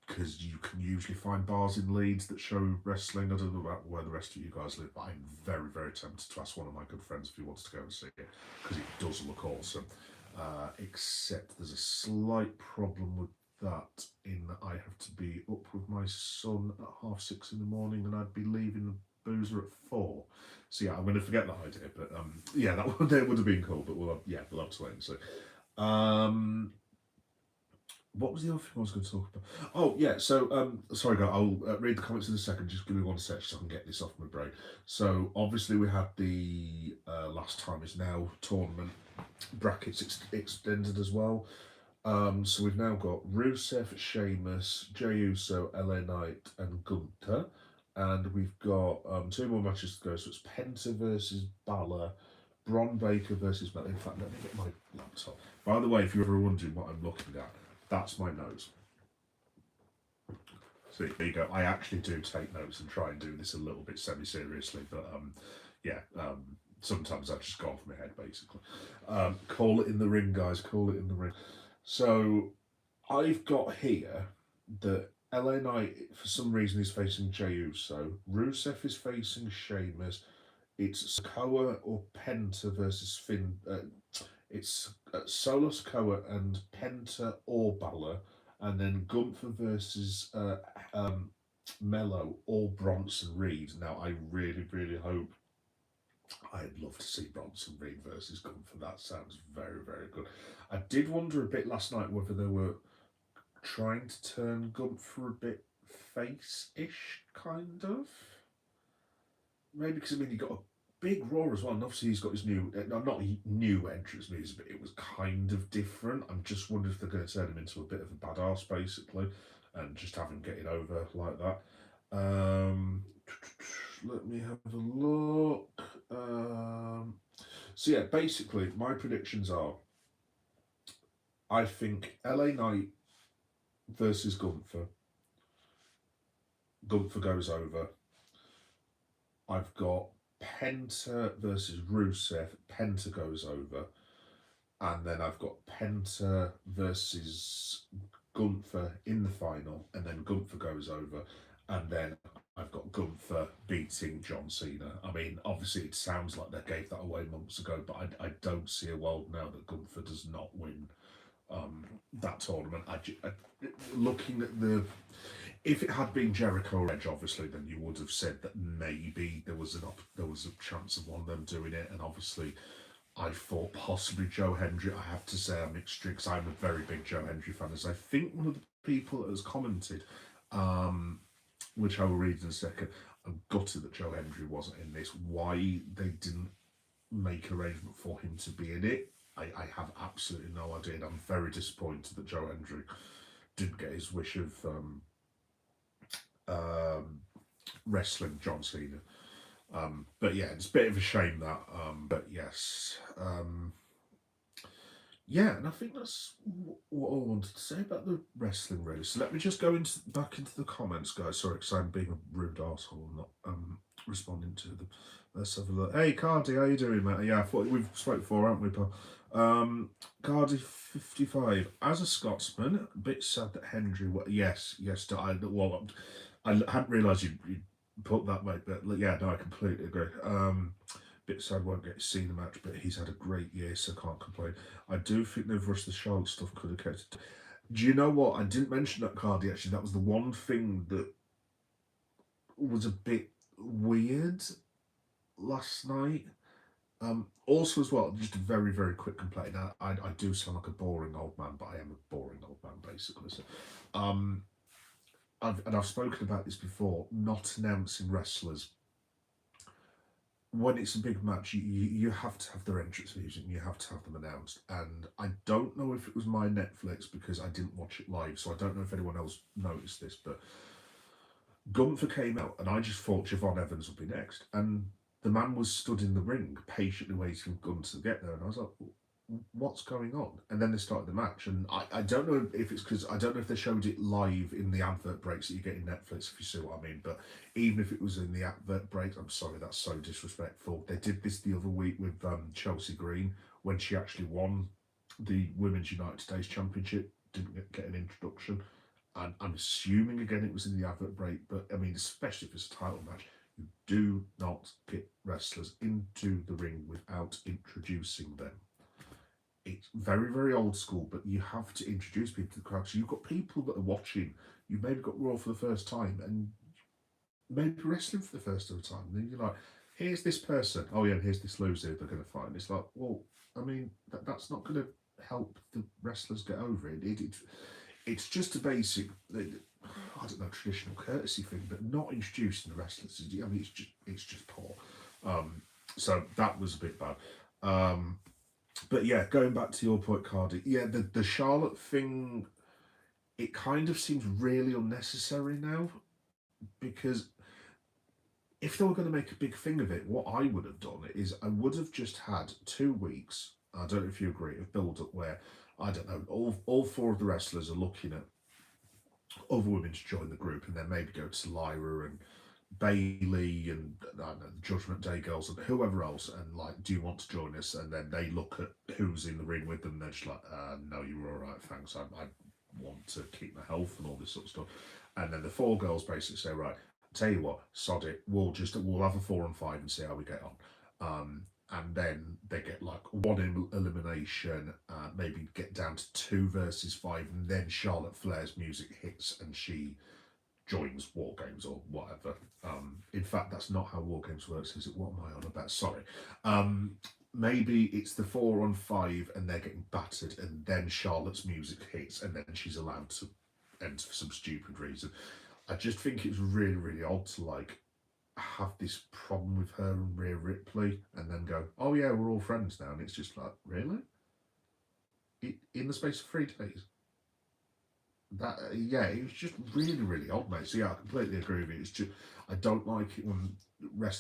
S1: Because you can usually find bars in Leeds that show wrestling. I don't know about where the rest of you guys live, but I'm very, very tempted to ask one of my good friends if he wants to go and see it, because it does look awesome. Except there's a slight problem with that, in that I have to be up with my son at 6:30 in the morning, and I'd be leaving the boozer at 4. So yeah, I'm going to forget that idea. But yeah, that would have been cool. But we'll have to wait and see. What was the other thing I was going to talk about? Oh yeah, so sorry, guys, I'll read the comments in a second. Just give me one sec so I can get this off my brain. So obviously we had the last time is now tournament brackets extended as well. So we've now got Rusev, Sheamus, Jey Uso, LA Knight, and Gunther, and we've got two more matches to go. So it's Penta versus Balor, Bron Baker versus Mel. In fact, let me get my laptop. By the way, if you're ever wondering what I'm looking at, that's my nose. So there you go. I actually do take notes and try and do this a little bit semi-seriously, but yeah, sometimes I just go off my head basically. Call it in the ring, guys. Call it in the ring. So I've got here that LA Knight, for some reason, is facing Jey Uso. Rusev is facing Sheamus. It's Sokoa or Penta versus Finn. It's Solo Sikoa and Penta or Balor, and then Gunther versus Mello or Bronson Reed. Now, I really, really hope. I'd love to see Bronson Reed versus Gunther. That sounds very, very good. I did wonder a bit last night whether they were trying to turn Gunther a bit face-ish, kind of. Maybe because, I mean, he got a big Raw as well, and obviously he's got his new, not new entrance music, but it was kind of different. I'm just wondering if they're going to turn him into a bit of a badass, basically, and just have him getting over like that. Let me have a look. So yeah, basically, my predictions are: I think LA Knight versus Gunther. Gunther goes over. I've got Penta versus Rusev. Penta goes over. And then I've got Penta versus Gunther in the final. And then Gunther goes over. And then I've got Gunther beating John Cena. I mean, obviously it sounds like they gave that away months ago, but I don't see a world now that Gunther does not win that tournament. Looking at the, if it had been Jericho or Edge, obviously, then you would have said that maybe there was a chance of one of them doing it, and obviously, I thought possibly Joe Hendry. I have to say I'm extreme because I'm a very big Joe Hendry fan. As I think one of the people that has commented, which I will read in a second, I'm gutted that Joe Hendry wasn't in this. Why they didn't make arrangement for him to be in it, I have absolutely no idea. And I'm very disappointed that Joe Hendry didn't get his wish of wrestling John Cena. But yeah, it's a bit of a shame that. But yes. Yeah, and I think that's what I wanted to say about the wrestling, really. So let me just go back into the comments, guys. Sorry, because I'm being a rude arsehole and not responding to them. Let's have a look. Hey, Cardi, how you doing, mate? Yeah, I thought we've spoke before, haven't we, pal? Cardi 55. As a Scotsman, a bit sad that Hendry. Yes, I hadn't realised you'd put that, mate. But yeah, no, I completely agree. Bit sad won't get to see the match, but he's had a great year, so can't complain. I do think they've rushed the Charlotte stuff could have kept it. Do you know what? I didn't mention that, Cardi, actually. That was the one thing that was a bit weird last night. Also, as well, just a very, very quick complaint. I do sound like a boring old man, but I am a boring old man, basically. So, I've spoken about this before, not announcing wrestlers when it's a big match, you have to have their entrance music and you have to have them announced. And I don't know if it was my Netflix because I didn't watch it live, so I don't know if anyone else noticed this, but Gunther came out and I just thought Javon Evans would be next. And the man was stood in the ring, patiently waiting for Gunther to get there. And I was like, what's going on? And then they started the match. And I don't know if it's because I don't know if they showed it live in the advert breaks that you get in Netflix, if you see what I mean. But even if it was in the advert breaks, I'm sorry, that's so disrespectful. They did this the other week with Chelsea Green when she actually won the Women's United States Championship, didn't get an introduction. And I'm assuming again it was in the advert break, but I mean, especially if it's a title match, you do not get wrestlers into the ring without introducing them. It's very, very old school, but you have to introduce people to the crowd. So you've got people that are watching, you've maybe got Raw for the first time, and maybe wrestling for the first time. And then you're like, here's this person. Oh, yeah, and here's this loser they're going to fight. And it's like, well, I mean, that's not going to help the wrestlers get over it. It's just a basic, I don't know, traditional courtesy thing, but not introducing the wrestlers. I mean, it's just poor. So that was a bit bad. But yeah, going back to your point, Cardi, yeah, the Charlotte thing, it kind of seems really unnecessary now because if they were going to make a big thing of it, what I would have done is I would have just had 2 weeks. I don't know if you agree, of build up where I don't know, all four of the wrestlers are looking at other women to join the group, and then maybe go to Lyra and Bailey and I don't know, the Judgment Day girls and whoever else, and like, do you want to join us? And then they look at who's in the ring with them. And they're just like, no, you were all right, thanks. I want to keep my health and all this sort of stuff. And then the four girls basically say, right, tell you what, sod it. We'll have a 4-on-5 and see how we get on. And then they get like one elimination, maybe get down to 2 versus 5, and then Charlotte Flair's music hits and she joins War Games or whatever. In fact, that's not how War Games works, is it? What am I on about? Sorry. Maybe it's the 4-on-5 and they're getting battered, and then Charlotte's music hits, and then she's allowed to enter for some stupid reason. I just think it's really, really odd to like have this problem with her and Rhea Ripley and then go, oh yeah, we're all friends now. And it's just like, really? In the space of 3 days? That yeah, it was just really, really odd, mate. So yeah, I completely agree with you. It's just I don't like it when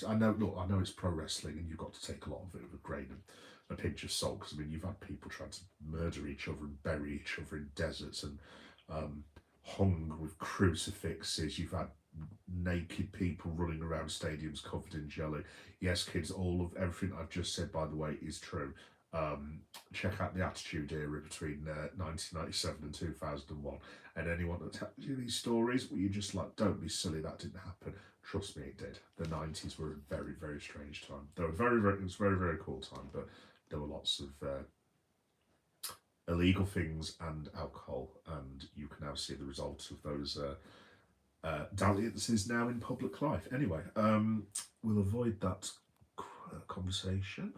S1: I know it's pro wrestling and you've got to take a lot of it with a grain and a pinch of salt, because I mean you've had people trying to murder each other and bury each other in deserts and hung with crucifixes. You've had naked people running around stadiums covered in jelly. Yes, kids, all of everything I've just said, by the way, is true. Check out the Attitude Era between 1997 and 2001, and anyone that tells you these stories where you're just like, don't be silly, that didn't happen. Trust me, it did. The 90s were a very, very strange time. They were it was a very, very cool time, but there were lots of illegal things and alcohol, and you can now see the results of those dalliances now in public life. Anyway, we'll avoid that conversation.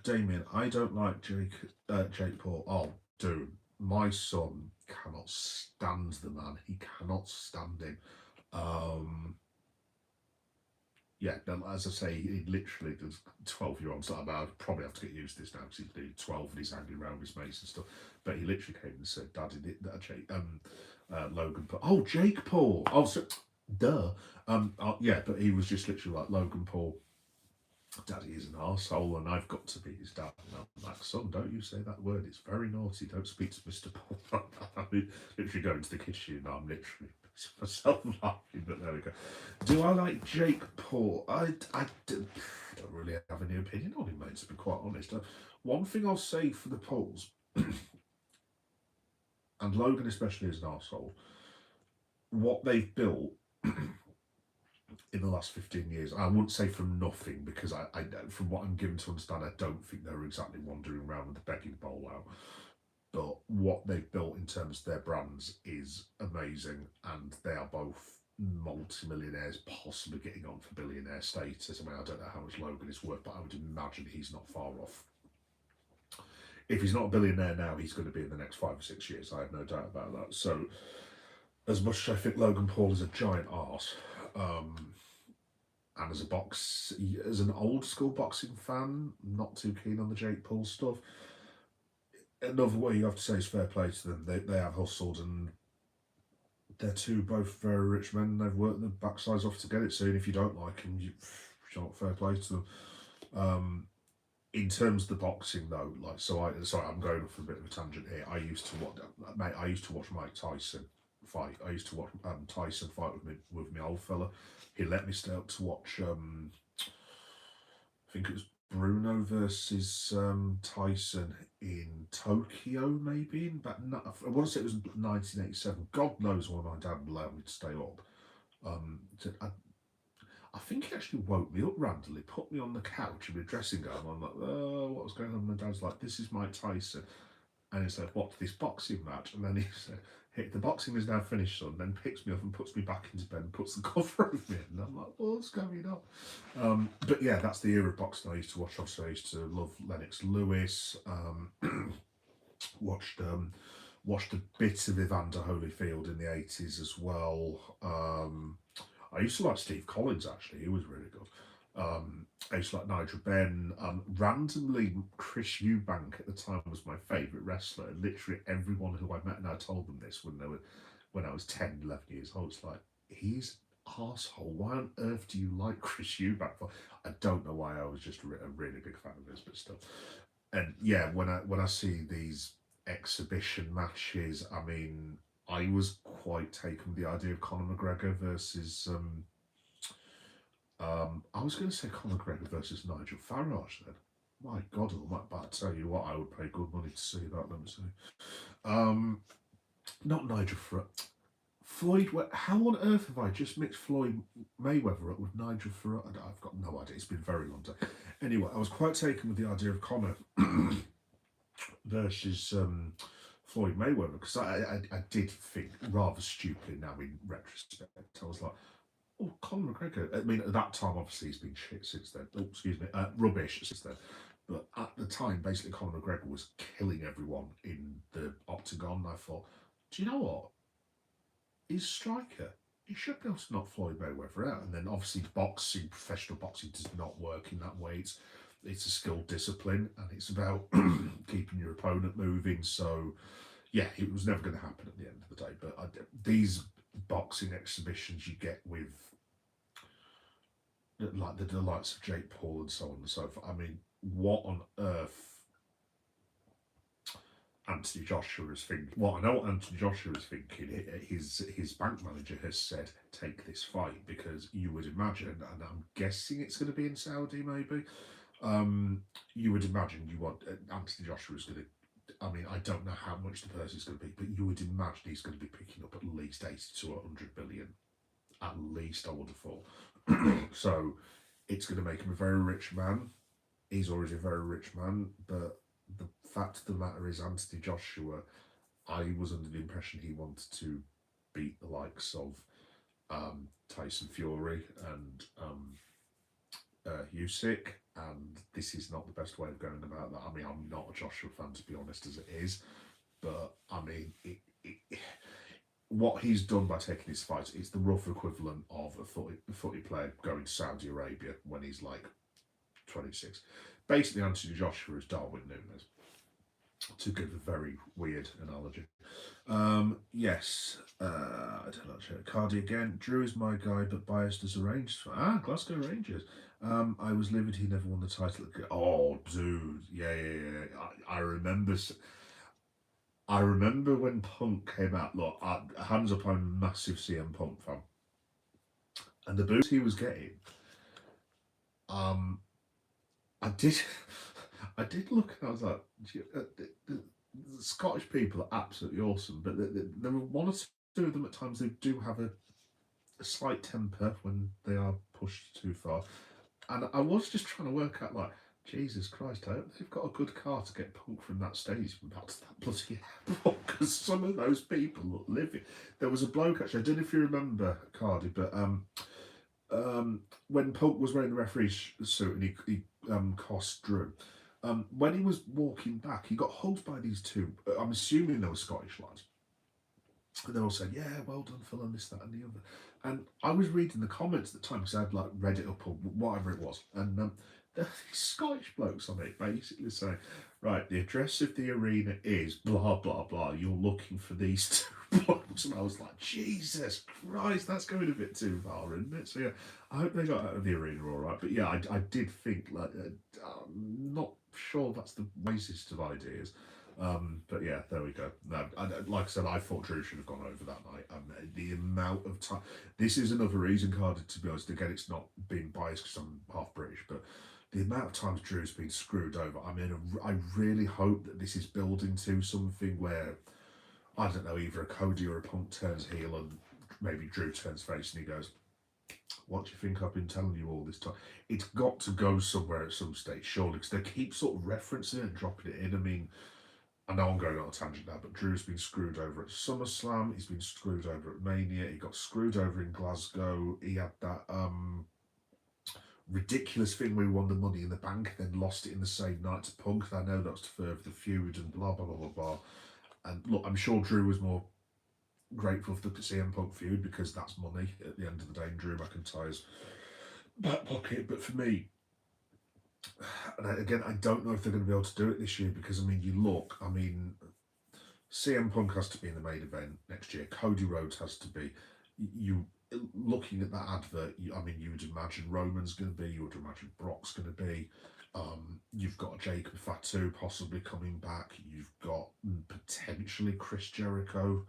S1: Damien, I don't like Jake Paul. Oh, dude, my son cannot stand the man. He cannot stand him. Yeah, as I say, he literally, there's 12-year-olds that I'd probably have to get used to this now because he's 12 and he's hanging around with his mates and stuff. But he literally came and said, Daddy, Logan Paul. Oh, Jake Paul. Oh, so, duh. Yeah, but he was just literally like, Logan Paul, Daddy is an arsehole and I've got to be his dad. And I'm like, son, don't you say that word. It's very naughty. Don't speak to Mr. Paul. I mean, literally going to the kitchen and I'm literally myself laughing, but there we go. Do I like Jake Paul? I don't really have any opinion on him, mate, to be quite honest. One thing I'll say for the Pauls, and Logan especially is an arsehole, what they've built in the last 15 years, I wouldn't say from nothing, because I from what I'm given to understand, I don't think they were exactly wandering around with the begging bowl out. But what they've built in terms of their brands is amazing, and they are both multi-millionaires, possibly getting on for billionaire status. I mean, I don't know how much Logan is worth, but I would imagine he's not far off. If he's not a billionaire now, he's going to be in the next 5 or 6 years. I have no doubt about that. So as much as I think Logan Paul is a giant arse, and as an old school boxing fan, not too keen on the Jake Paul stuff. Another way you have to say is fair play to them. They have hustled, and they're two both very rich men. They've worked their backsides off to get it. So if you don't like them, you not fair play to them. In terms of the boxing though, like sorry, I'm going off a bit of a tangent here. I used to watch Mike Tyson fight. I used to watch Tyson fight with my old fella. He let me stay up to watch. I think it was Bruno versus Tyson in Tokyo, maybe. I want to say it was 1987. God knows why my dad allowed me to stay up. I think he actually woke me up randomly, put me on the couch in my dressing gown. I'm like, oh, what was going on? My dad's like, this is Mike Tyson. And he said, what's this boxing match? And then he said, hey, the boxing is now finished, son. Then picks me up and puts me back into bed and puts the cover over me. And I'm like, what's going on? But yeah, that's the era of boxing I used to watch. Obviously, I used to love Lennox Lewis. Watched watched a bit of Evander Holyfield in the 80s as well. I used to like Steve Collins, actually. He was really good. I used to like Nigel Benn. Randomly, Chris Eubank at the time was my favourite wrestler. Literally everyone who I met, and I told them this when I was 10, 11 years old, it's like, he's an arsehole. Why on earth do you like Chris Eubank for? I don't know why. I was just a really big fan of his, but still. And yeah, when I see these exhibition matches, I mean, I was quite taken with the idea of Conor McGregor versus I was going to say Conor McGregor versus Nigel Farage then. My God almighty, but I tell you what, I would pay good money to see that, let me see. Not Nigel Floyd, how on earth have I just mixed Floyd Mayweather up with Nigel Farage? I've got no idea, it's been a very long time. Anyway, I was quite taken with the idea of Conor versus Floyd Mayweather, because I did think, rather stupidly now in retrospect, I was like, oh, Conor McGregor. I mean, at that time, obviously, he's been shit since then. Oh, excuse me, rubbish since then. But at the time, basically, Conor McGregor was killing everyone in the octagon. I thought, do you know what? He's a striker. He should be able to knock Floyd Mayweather out. And then, obviously, professional boxing does not work in that way. It's a skilled discipline, and it's about keeping your opponent moving. So, yeah, it was never going to happen at the end of the day. But these boxing exhibitions you get with like the delights of Jake Paul and so on and so forth. I mean, what on earth Anthony Joshua is thinking? Well, I know what Anthony Joshua is thinking. His bank manager has said, take this fight, because you would imagine, and I'm guessing it's going to be in Saudi maybe, you would imagine you want Anthony Joshua is going to, I mean, I don't know how much the purse is going to be, but you would imagine he's going to be picking up at least 80 to 100 billion. At least, I would have thought. So it's going to make him a very rich man. He's already a very rich man, but the fact of the matter is, Anthony Joshua, I was under the impression he wanted to beat the likes of Tyson Fury and Usyk, and this is not the best way of going about that. I mean, I'm not a Joshua fan, to be honest, as it is, but I mean, what he's done by taking his fights is the rough equivalent of a footy player going to Saudi Arabia when he's like 26. Basically, Anthony Joshua is Darwin Núñez, to give a very weird analogy. Yes, I don't know. Cardi again. Drew is my guy, but biased as a Rangers fan. Glasgow Rangers. I was livid he never won the title. Oh, dude, yeah. I remember. I remember when Punk came out. Look, hands up, I'm a massive CM Punk fan, and the boost he was getting. I did, I did look, and I was like, the Scottish people are absolutely awesome, but there are one or two of them at times who do have a slight temper when they are pushed too far. And I was just trying to work out, like, Jesus Christ, I hope they've got a good car to get Punk from that stage back to that bloody airport, because some of those people look living. There was a bloke, actually, I don't know if you remember, Cardi, but when Punk was wearing the referee's suit and he cost Drew, when he was walking back, he got hugged by these two, I'm assuming they were Scottish lads, And they all said, "Yeah, well done, Phil," and this, that, and the other. And I was reading the comments at the time because I'd like read it up or whatever it was, and there were these Scottish blokes on it basically saying, "Right, the address of the arena is blah blah blah. You're looking for these two blokes," and I was like, "Jesus Christ, that's going a bit too far, isn't it?" So yeah, I hope they got out of the arena all right. But yeah, I did think like, I'm not sure that's the wisest of ideas. But yeah, there we go. No, like I said, I thought Drew should have gone over that night. The amount of time. This is another reason, Carter, to be honest. Again, it's not being biased because I'm half British, but the amount of times Drew's been screwed over. I mean, I really hope that this is building to something where, I don't know, either a Cody or a Punk turns heel and maybe Drew turns face and he goes, "What do you think I've been telling you all this time?" It's got to go somewhere at some stage, surely, because they keep sort of referencing it and dropping it in. I mean, I know I'm going on a tangent now, but Drew's been screwed over at SummerSlam. He's been screwed over at Mania. He got screwed over in Glasgow. He had that ridiculous thing where he won the Money in the Bank, then lost it in the same night to Punk. I know that was to further the feud and blah blah blah blah blah. And look, I'm sure Drew was more grateful for the CM Punk feud because that's money at the end of the day in Drew McIntyre's back pocket. But for me, and again, I don't know if they're going to be able to do it this year because I mean, you look, I mean, CM Punk has to be in the main event next year. Cody Rhodes has to be. You looking at that advert. I mean, you would imagine Roman's going to be. You would imagine Brock's going to be. You've got Jacob Fatu possibly coming back. You've got potentially Chris Jericho.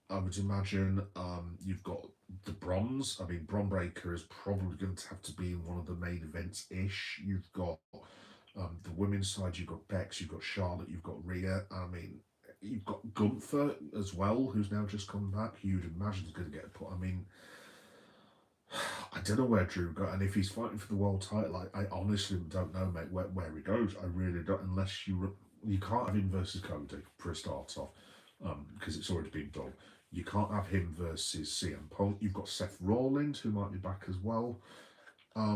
S1: I would imagine you've got the Bronze. I mean, Bron Breakker is probably going to have to be in one of the main events ish. You've got the women's side. You've got Bex. You've got Charlotte. You've got Rhea. I mean, you've got Gunther as well, who's now just come back. You'd imagine is going to get put. I mean, I don't know where Drew got, and if he's fighting for the world title, I honestly don't know, mate, where he goes. I really don't, unless you can't have him versus Cody for a start off, because it's already been done. You can't have him versus CM Punk. You've got Seth Rollins, who might be back as well. I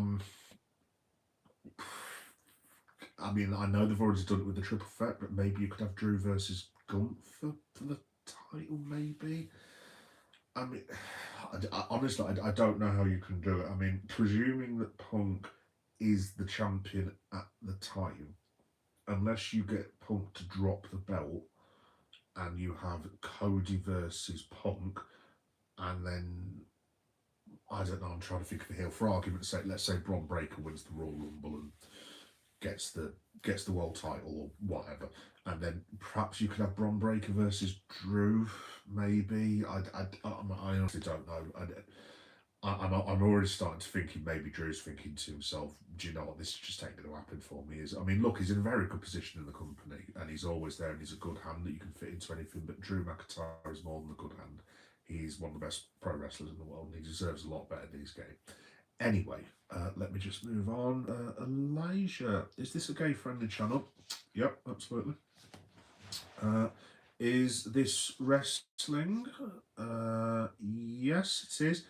S1: mean, I know they've already done it with the triple threat, but maybe you could have Drew versus Gunther for the title, maybe. I mean, honestly, I don't know how you can do it. I mean, presuming that Punk is the champion at the time, unless you get Punk to drop the belt and you have Cody versus Punk, and then I don't know. I'm trying to think of a heel for argument's sake. Let's say Bron Breakker wins the Royal Rumble and gets the world title or whatever, and then perhaps you could have Bron Breakker versus Drew. Maybe I honestly don't know. I'm already starting to think maybe Drew's thinking to himself, "Do you know what? This just ain't going to happen for me." I mean, look, he's in a very good position in the company, and he's always there, and he's a good hand that you can fit into anything. But Drew McIntyre is more than a good hand. He's one of the best pro wrestlers in the world, and he deserves a lot better than he's getting. Anyway, let me just move on. Elijah, is this a gay-friendly channel? Yep, absolutely. Is this wrestling? Yes, it is.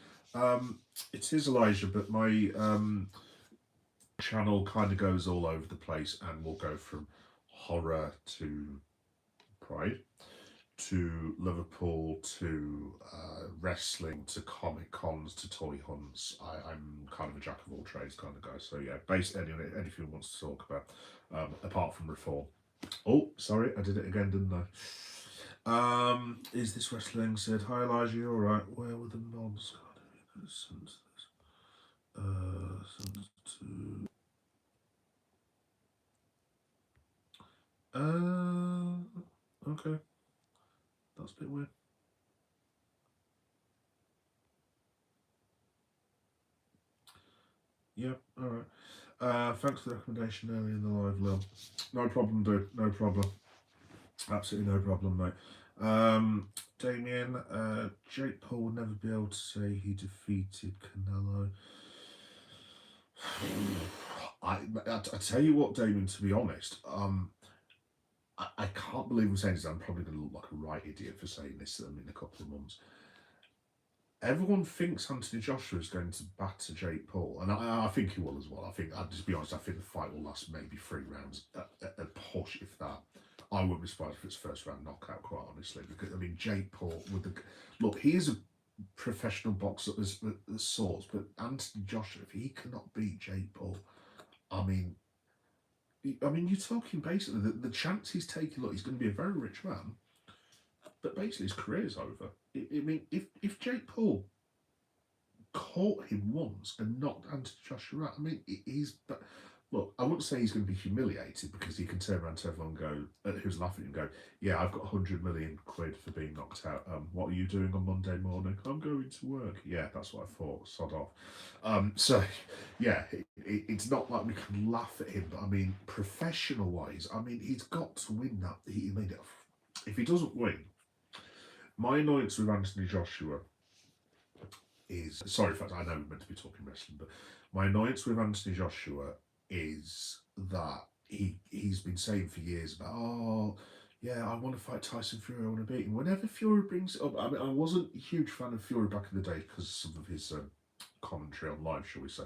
S1: It is Elijah, but my channel kind of goes all over the place and will go from horror to Pride to Liverpool to wrestling to comic cons to toy hunts. I'm kind of a jack of all trades kind of guy. So yeah, basically anything wants to talk about, apart from reform. Oh, sorry, I did it again, didn't I? Is this wrestling? Said, "Hi Elijah, you alright? Where were the nods? Okay. That's a bit weird. Yeah, alright. Thanks for the recommendation early in the live, Lil. No problem, dude. No problem. Absolutely no problem, mate. Damien, Jake Paul would never be able to say he defeated Canelo. I tell you what, Damien, to be honest, I can't believe I'm saying this. I'm probably going to look like a right idiot for saying this in a couple of months. Everyone thinks Anthony Joshua is going to batter Jake Paul, and I think he will as well. I think, I'll just be honest, I think the fight will last maybe 3 rounds, a push if that. I wouldn't be surprised if it's first round knockout, quite honestly, because I mean Jake Paul with the look, he is a professional boxer as sorts, but Anthony Joshua, if he cannot beat Jake Paul, I mean, you're talking basically the chance he's taking. Look, he's going to be a very rich man, but basically his career's over. I mean, if Jake Paul caught him once and knocked Anthony Joshua out, I mean, he's. But look, I wouldn't say he's going to be humiliated because he can turn around to everyone and go, who's laughing at him, and go, yeah, I've got 100 million quid for being knocked out. What are you doing on Monday morning? I'm going to work. Yeah, that's what I thought. Sod off. So, yeah, it's not like we can laugh at him, but I mean, professional wise, I mean, he's got to win that. If he doesn't win, my annoyance with Anthony Joshua is sorry, in fact, I know we're meant to be talking wrestling, but my annoyance with Anthony Joshua is that he's been saying for years about yeah, I want to fight Tyson Fury, I want to beat him. Whenever Fury brings it up, I mean, I wasn't a huge fan of Fury back in the day because of some of his commentary on live, shall we say.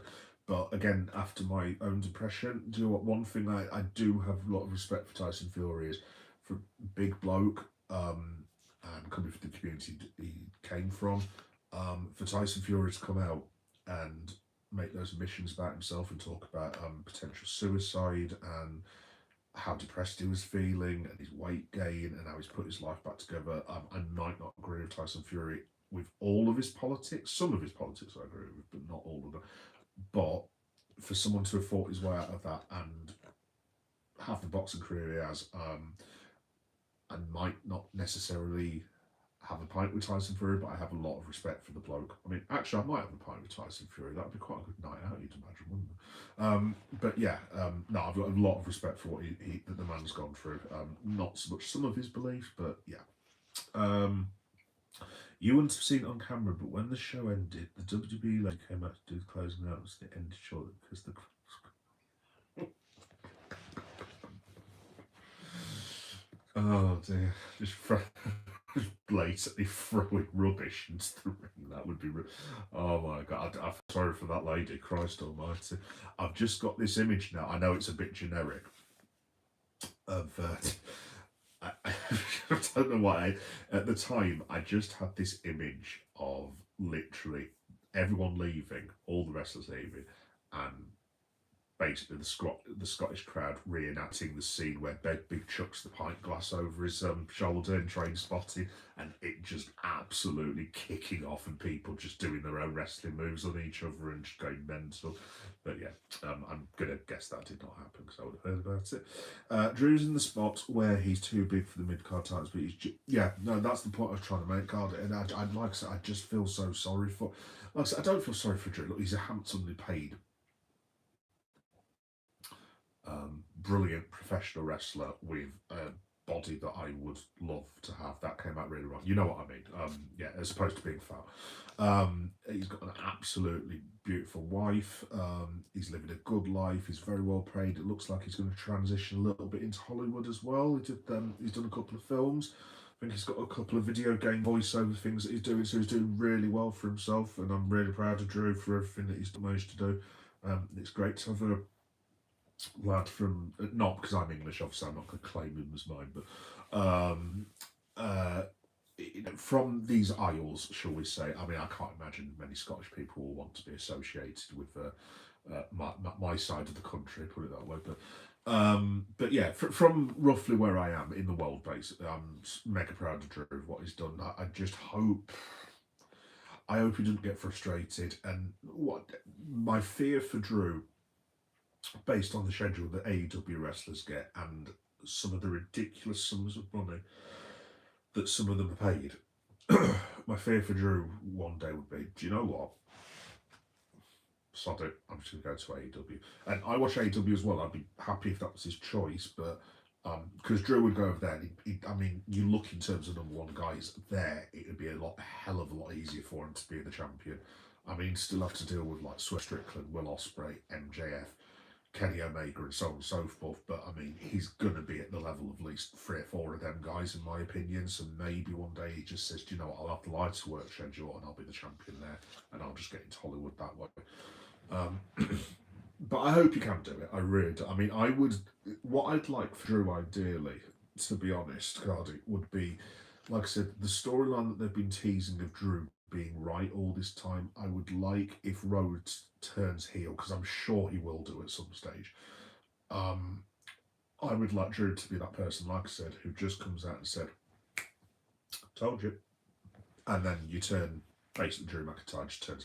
S1: But again, after my own depression, do you know what? One thing I do have a lot of respect for Tyson Fury is for big bloke and coming from the community he came from. For Tyson Fury to come out and make those admissions about himself and talk about potential suicide and how depressed he was feeling and his weight gain and how he's put his life back together. I might not agree with Tyson Fury with all of his politics. Some of his politics I agree with, but not all of them. But for someone to have fought his way out of that and have the boxing career he has, and might not necessarily have a pint with Tyson Fury, but I have a lot of respect for the bloke. I mean, actually, I might have a pint with Tyson Fury. That would be quite a good night out, you'd imagine, wouldn't it? But yeah, no, I've got a lot of respect for what that the man's gone through. Not so much some of his beliefs, but yeah. You wouldn't have seen it on camera, but when the show ended, the WWE lady came out to do the closing out, and it ended shortly because the oh dear, just blatantly throwing rubbish into the ring. That would be. Oh my god! I'm sorry for that lady. Christ Almighty! I've just got this image now. I know it's a bit generic. Of I don't know why. At the time, I just had this image of literally everyone leaving, all the wrestlers leaving, and basically the Scottish crowd reenacting the scene where Big chucks the pint glass over his shoulder in Train Spotting, and it just absolutely kicking off and people just doing their own wrestling moves on each other and just going mental. But yeah, I'm gonna guess that did not happen because I would have heard about it. Drew's in the spot where he's too big for the mid-card titles, but yeah, no, that's the point I was trying to make, Card. And I'd like to say, I just feel so sorry for. Like I said, I don't feel sorry for Drew. Look, he's a handsomely paid brilliant professional wrestler with a body that I would love to have. That came out really wrong. You know what I mean? Yeah, as opposed to being fat. He's got an absolutely beautiful wife. He's living a good life. He's very well paid. It looks like he's going to transition a little bit into Hollywood as well. He's done a couple of films. I think he's got a couple of video game voiceover things that he's doing, so he's doing really well for himself, and I'm really proud of Drew for everything that he's managed to do. It's great to have a lad from, not because I'm English, obviously I'm not going to claim him as mine, but from these isles, shall we say. I mean, I can't imagine many Scottish people will want to be associated with my side of the country, put it that way. But yeah, from roughly where I am in the world, basically, I'm mega proud of Drew, what he's done. I just hope. I hope he doesn't get frustrated. And what my fear for Drew, based on the schedule that AEW wrestlers get and some of the ridiculous sums of money that some of them are paid, my fear for Drew one day would be, do you know what? Sod it, I'm just going to go to AEW. And I watch AEW as well. I'd be happy if that was his choice, but because Drew would go over there. I mean, you look in terms of number one guys there, it would be a hell of a lot easier for him to be the champion. I mean, still have to deal with like Swift Strickland, Will Ospreay, MJF, Kenny Omega, and so on and so forth. But I mean, he's going to be at the level of at least 3 or 4 of them guys, in my opinion. So maybe one day he just says, do you know what, I'll have the lighter work schedule and I'll be the champion there, and I'll just get into Hollywood that way. But I hope he can do it. I really do. I mean, what I'd like for Drew ideally to be honest, God, it would be, like I said, the storyline that they've been teasing of Drew being right all this time. I would like if Rhodes turns heel, because I'm sure he will do at some stage. Um, I would like Drew to be that person, like I said, who just comes out and said, "Told you," and then you turn basically Drew McIntyre just turns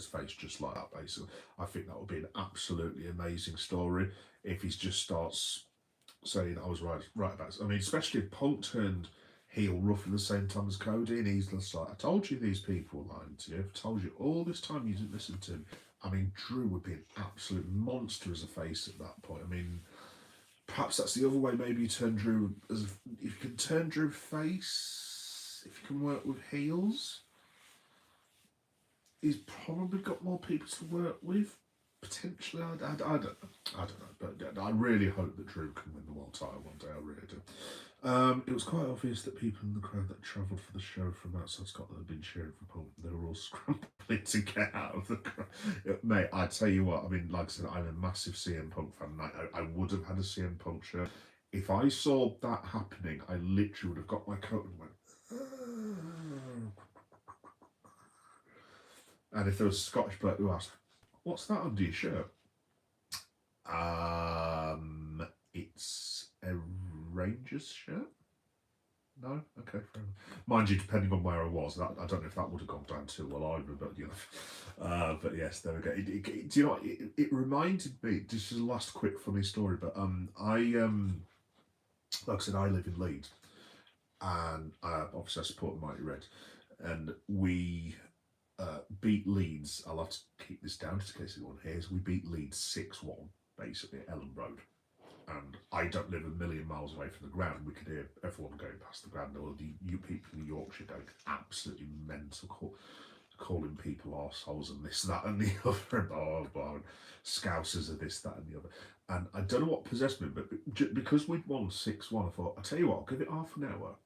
S1: face just like that. Basically, I think that would be an absolutely amazing story if he just starts saying I was right about it. I mean, especially if Punk turned heel roughly the same time as Cody, and he's just like, I told you these people were lying to you. I've told you all this time you didn't listen to him. I mean, Drew would be an absolute monster as a face at that point. I mean, perhaps that's the other way. Maybe you turn Drew as if you can turn Drew face, if you can work with heels, he's probably got more people to work with. Potentially, I don't know. I don't know, but yeah, I really hope that Drew can win the world title one day. I really do. It was quite obvious that people in the crowd that travelled for the show from outside Scotland had been cheering for Punk. They were all scrambling to get out of the crowd. Mate, I tell you what, I mean, like I said, I'm a massive CM Punk fan. I would have had a CM Punk shirt. If I saw that happening, I literally would have got my coat and went, "Ah." And if there was a Scottish bloke who asked, "What's that under your shirt?" It's a Rangers shirt. No, okay, fair enough. Mind you, depending on where I was, that, I don't know if that would have gone down too well either. But you know, but yes, there we go. Do you know what? It reminded me. This is the last quick funny story, but like I said, I live in Leeds, and obviously I support the Mighty Red, and we beat Leeds. I'll have to keep this down just in case anyone hears. We beat Leeds 6-1, basically at Ellen Road. And I don't live a million miles away from the ground. We could hear everyone going past the ground, or the you people in Yorkshire going absolutely mental, calling people arseholes and this, that, and the other, and scousers of this, that, and the other. And I don't know what possessed me, but because we'd won 6-1, I thought, I'll tell you what, I'll give it half an hour,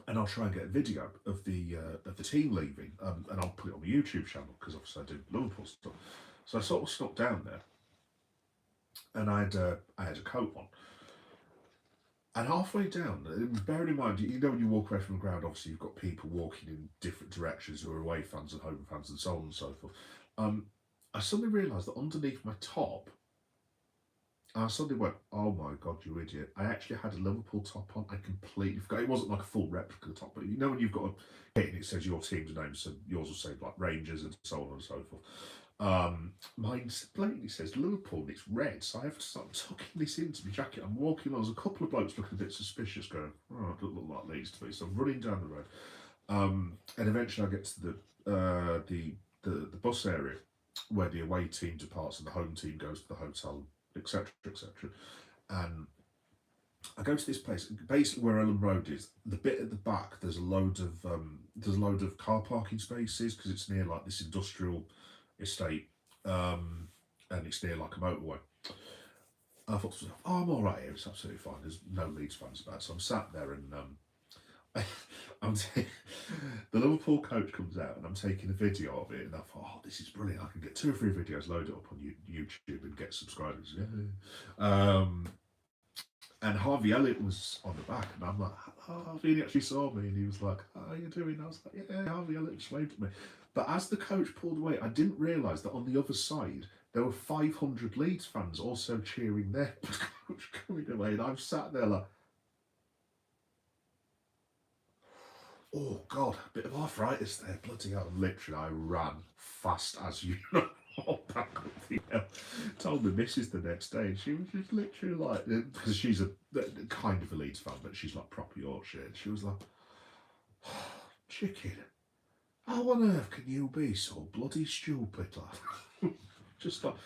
S1: and I'll try and get a video of the team leaving, and I'll put it on the YouTube channel because obviously I do Liverpool stuff. So I sort of snuck down there, and I had a coat on. And halfway down, bearing in mind, you know when you walk away from the ground, obviously you've got people walking in different directions who are away fans and home fans and so on and so forth. I suddenly realised that underneath my top, I suddenly went, "Oh my God, you idiot." I actually had a Liverpool top on. I completely forgot. It wasn't like a full replica top, but you know when you've got a kit and it says your team's name, so yours will say like Rangers and so on and so forth. Mine blatantly says Liverpool and it's red, so I have to start tucking this into my jacket. I'm walking along, there's a couple of blokes looking a bit suspicious, going, "Oh, it doesn't look like Leeds to me." So I'm running down the road, and eventually I get to the bus area where the away team departs and the home team goes to the hotel, etc., etc. And I go to this place, basically where Ellen Road is. The bit at the back, there's a load of car parking spaces because it's near like this industrial estate, and it's near like a motorway. I thought to myself, "Oh, I'm all right here. It's absolutely fine. There's no Leeds fans about." So I'm sat there, and the Liverpool coach comes out, and I'm taking a video of it, and I thought, "Oh, this is brilliant. I can get 2 or 3 videos, load it up on YouTube, and get subscribers." Yeah. And Harvey Elliott was on the back, and I'm like, "Oh, Harvey," and he actually saw me, and he was like, "How are you doing?" And I was like, "Yeah, Harvey Elliott just waved at me." But as the coach pulled away, I didn't realise that on the other side, there were 500 Leeds fans also cheering their coach coming away, and I'm sat there like, "Oh God, a bit of arthritis there, bloody hell." Literally, I ran fast as you know. Back up the hill. Told the missus the next day, and she was just literally like, because she's a kind of a Leeds fan, but she's like proper Yorkshire. And she was like, "Chicken, how on earth can you be so bloody stupid, lad?" Just like,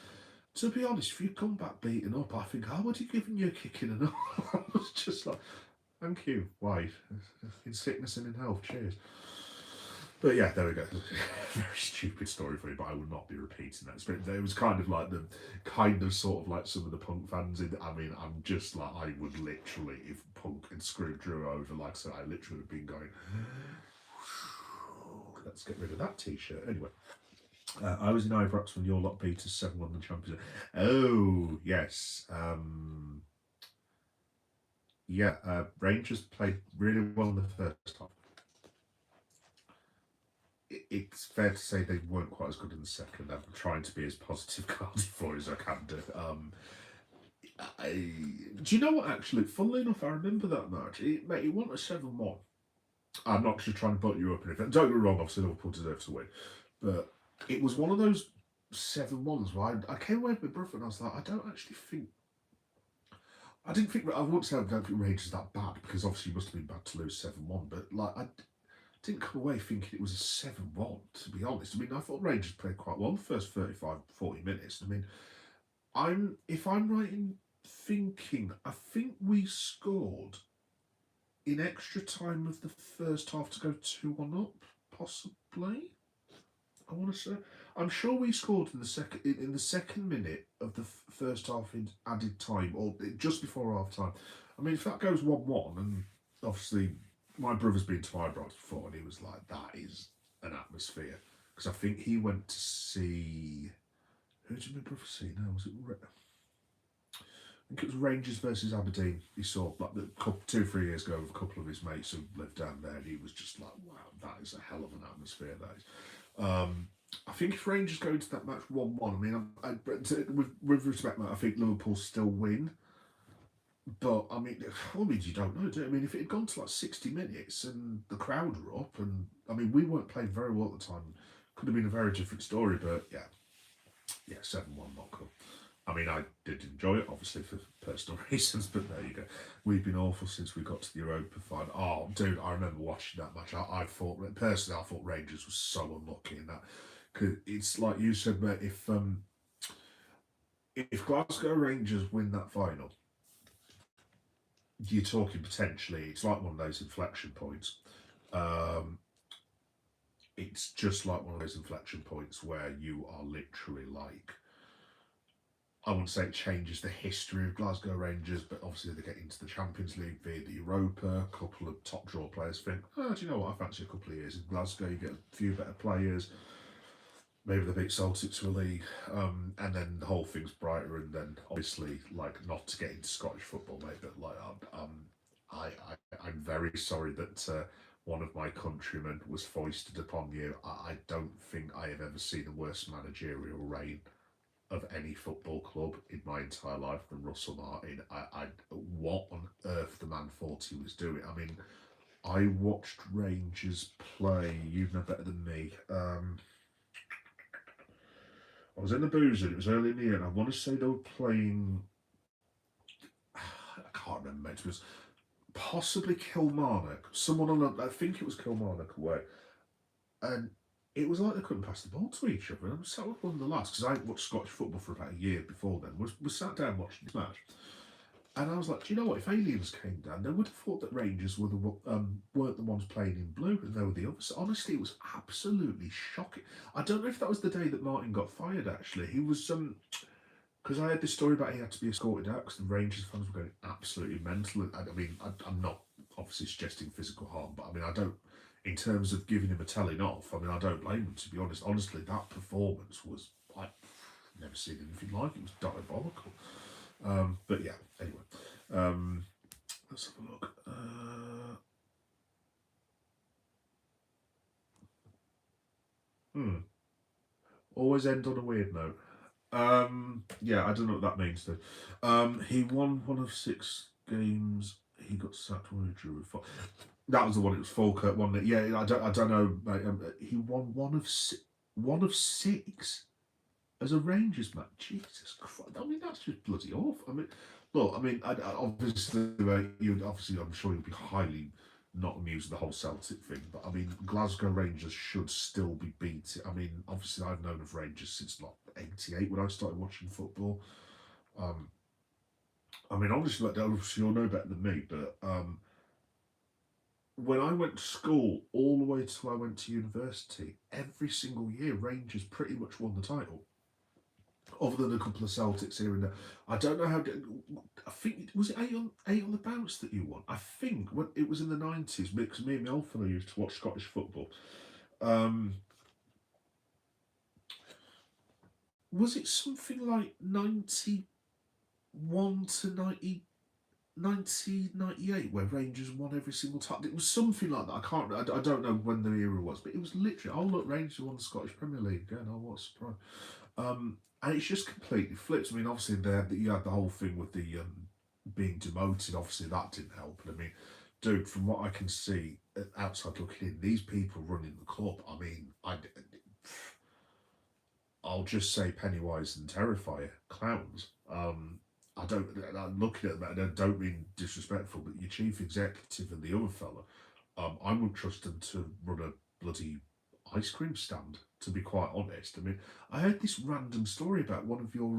S1: to be honest, if you come back beaten up, I think I would have given you a kick in the nose. I was just like, "Thank you, wife, in sickness and in health, cheers." But yeah, there we go. Very stupid story for you, but I would not be repeating that. It was kind of like the sort of like some of the Punk fans. I mean, I'm just like, I would literally, if Punk had screwed Drew over, like I said, I literally would have been going, "Let's get rid of that t-shirt." Anyway, I was in Ibrox when your lot beat us 7-1 the championship. Oh yes. Yeah, Rangers played really well in the first half. It's fair to say they weren't quite as good in the second. I'm trying to be as positive Cardiff for as I can do. I, do you know what? Actually, funnily enough, I remember that match. Mate, it wasn't a 7-1. I'm not just trying to butt you up. And if don't get me wrong, obviously Liverpool deserve to win, but it was one of those 7-1s where I came away with my brother and I was like, I don't actually think. I didn't think. I won't say I don't think Rangers that bad because obviously it must have been bad to lose 7-1, but like I didn't come away thinking it was a 7-1, to be honest. I mean, I thought Rangers played quite well the first 35, 40 minutes. I mean, if I'm right in thinking, I think we scored in extra time of the first half to go 2-1 up, possibly. I want to say. I'm sure we scored in the second minute of the first half in added time, or just before half time. I mean, if that goes 1-1, and obviously my brother's been to Ibrox before, and he was like, "That is an atmosphere." Because I think he went to see. Who did my brother see? No, was it? I think it was Rangers versus Aberdeen. He saw like the couple, 2 3 years ago with a couple of his mates who lived down there, and he was just like, "Wow, that is a hell of an atmosphere." That is. I think if Rangers go into that match 1-1, I mean, with respect, mate, I think Liverpool still win. But I mean, I mean, you don't know, do you? I mean, if it had gone to like 60 minutes and the crowd were up, and I mean, we weren't playing very well at the time, could have been a very different story. But yeah, yeah, 7-1, not cool. I mean, I did enjoy it, obviously, for personal reasons, but there you go. We've been awful since we got to the Europa final. Oh, dude, I remember watching that match. I thought, personally, I thought Rangers was so unlucky in that. Because it's like you said, mate, if Glasgow Rangers win that final, you're talking potentially, it's like one of those inflection points. Um, it's just like one of those inflection points where you are literally like, I wouldn't say it changes the history of Glasgow Rangers, but obviously they get into the Champions League via the Europa. A couple of top draw players think, oh, do you know what? I fancy a couple of years in Glasgow. You get a few better players. Maybe they beat Celtic to a league, and then the whole thing's brighter. And then obviously, like, not to get into Scottish football, mate, but like, I'm very sorry that one of my countrymen was foisted upon you. I don't think I have ever seen a worse managerial reign of any football club in my entire life than Russell Martin. What on earth the man thought he was doing. I mean, I watched Rangers play. You know better than me. I was in the boozer. It was early in the year, and I want to say they were playing. I can't remember. It was possibly Kilmarnock. Someone on. I think it was Kilmarnock away, and it was like they couldn't pass the ball to each other. And I was sat with one of the lads because I watched Scottish football for about a year before then. Was sat down watching this match, and I was like, do you know what? If aliens came down, they would have thought that Rangers weren't the ones playing in blue, and they were the others. Honestly, it was absolutely shocking. I don't know if that was the day that Martin got fired. Actually, he was because I heard this story about he had to be escorted out because the Rangers fans were going absolutely mental. I mean, I'm not obviously suggesting physical harm, but I mean, I don't. In terms of giving him a telling off, I mean, I don't blame him, to be honest. Honestly, that performance was I've never seen anything like it. It was diabolical. But yeah, anyway, um, let's have a look. Hmm. Always end on a weird note. Yeah, I don't know what that means though. He won one of 6 games. He got sacked when he drew with four. That was the one. It was Falkirk, wasn't it? Yeah, I don't know. Mate. He won one of six as a Rangers match. Jesus Christ! I mean, that's just bloody awful. I mean, look, I mean, obviously, I'm sure you'll be highly not amused with the whole Celtic thing, but I mean, Glasgow Rangers should still be beat. I mean, obviously, I've known of Rangers since like '88 when I started watching football. Um, I mean, obviously, you'll know better than me, but when I went to school, all the way till I went to university, every single year, Rangers pretty much won the title other than a couple of Celtics here and there. I don't know how. I think was it eight on the bounce that you won. I think when it was in the '90s, because me and my old fellow used to watch Scottish football. Um, was it something like 91 to 92? 1998 where Rangers won every single time. It was something like that. I can't. I don't know when the era was, but it was literally. Oh look, Rangers won the Scottish Premier League again. Oh, what a surprise! And it's just completely flipped. I mean, obviously there you had the whole thing with the being demoted. Obviously that didn't help. But I mean, dude, from what I can see outside looking in, these people running the club. I mean, I'll just say Pennywise and Terrifier, clowns. I don't. I'm looking at them, and I don't mean disrespectful, but your chief executive and the other fella, I wouldn't trust them to run a bloody ice cream stand. To be quite honest, I mean, I heard this random story about one of your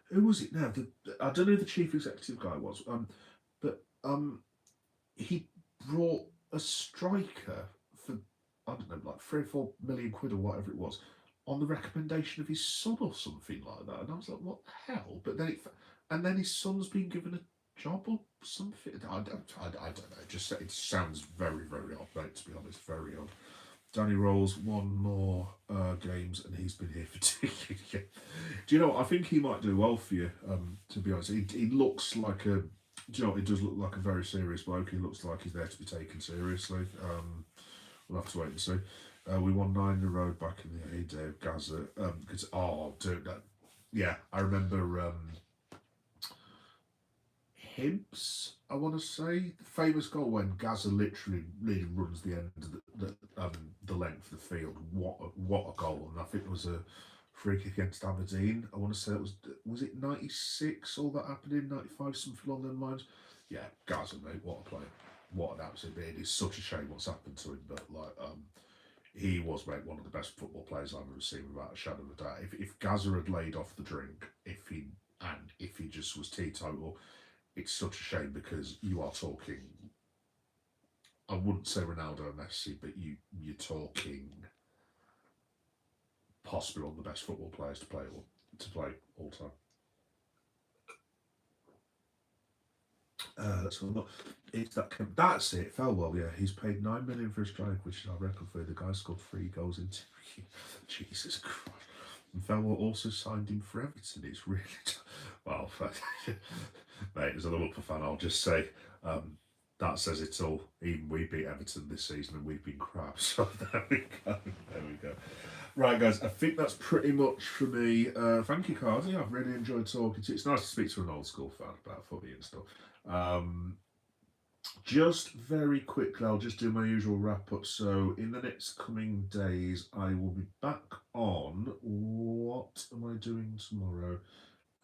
S1: who was it now? I don't know who the chief executive guy was, but he brought a striker for I don't know, like 3 or 4 million quid or whatever it was, on the recommendation of his son or something like that. And I was like, what the hell? But and then his son's been given a job or something. I don't know. It sounds very very odd, mate. To be honest, very odd. Danny Rolls one more games and he's been here for 2 years. Do you know what? I think he might do well for you. To be honest, he looks like a. Do you know what? He does look like a very serious bloke. He looks like he's there to be taken seriously. We'll have to wait and see. We won 9 in a row back in the heyday of Gaza. Because dude, yeah, I remember Hibs. I want to say the famous goal when Gaza literally runs the end of the length of the field. What a goal! And I think it was a free kick against Aberdeen. I want to say it was it 96? All that happened in 95, something along those lines. Yeah, Gaza, mate, what a player! What an absolute beard. It's such a shame what's happened to him, but like he was, mate, one of the best football players I've ever seen without a shadow of a doubt. If Gaza had laid off the drink, if he just was teetotal, it's such a shame because you are talking. I wouldn't say Ronaldo and Messi, but you're talking possibly one of the best football players to play all time. Let's have a look. That's it. Felwell, yeah, he's paid 9 million for his strike, which is our record for the guy scored 3 goals in 2 years. Jesus Christ. And Felwell also signed him for Everton. It's really well, mate. As a Liverpool fan, I'll just say that says it all. Even we beat Everton this season, and we've been crap. So there we go. There we go. Right, guys, I think that's pretty much for me. Thank you, Cardi. I've really enjoyed talking to you. It's nice to speak to an old school fan about footy and stuff. Just very quickly, I'll just do my usual wrap up. So, in the next coming days, I will be back on. What am I doing tomorrow?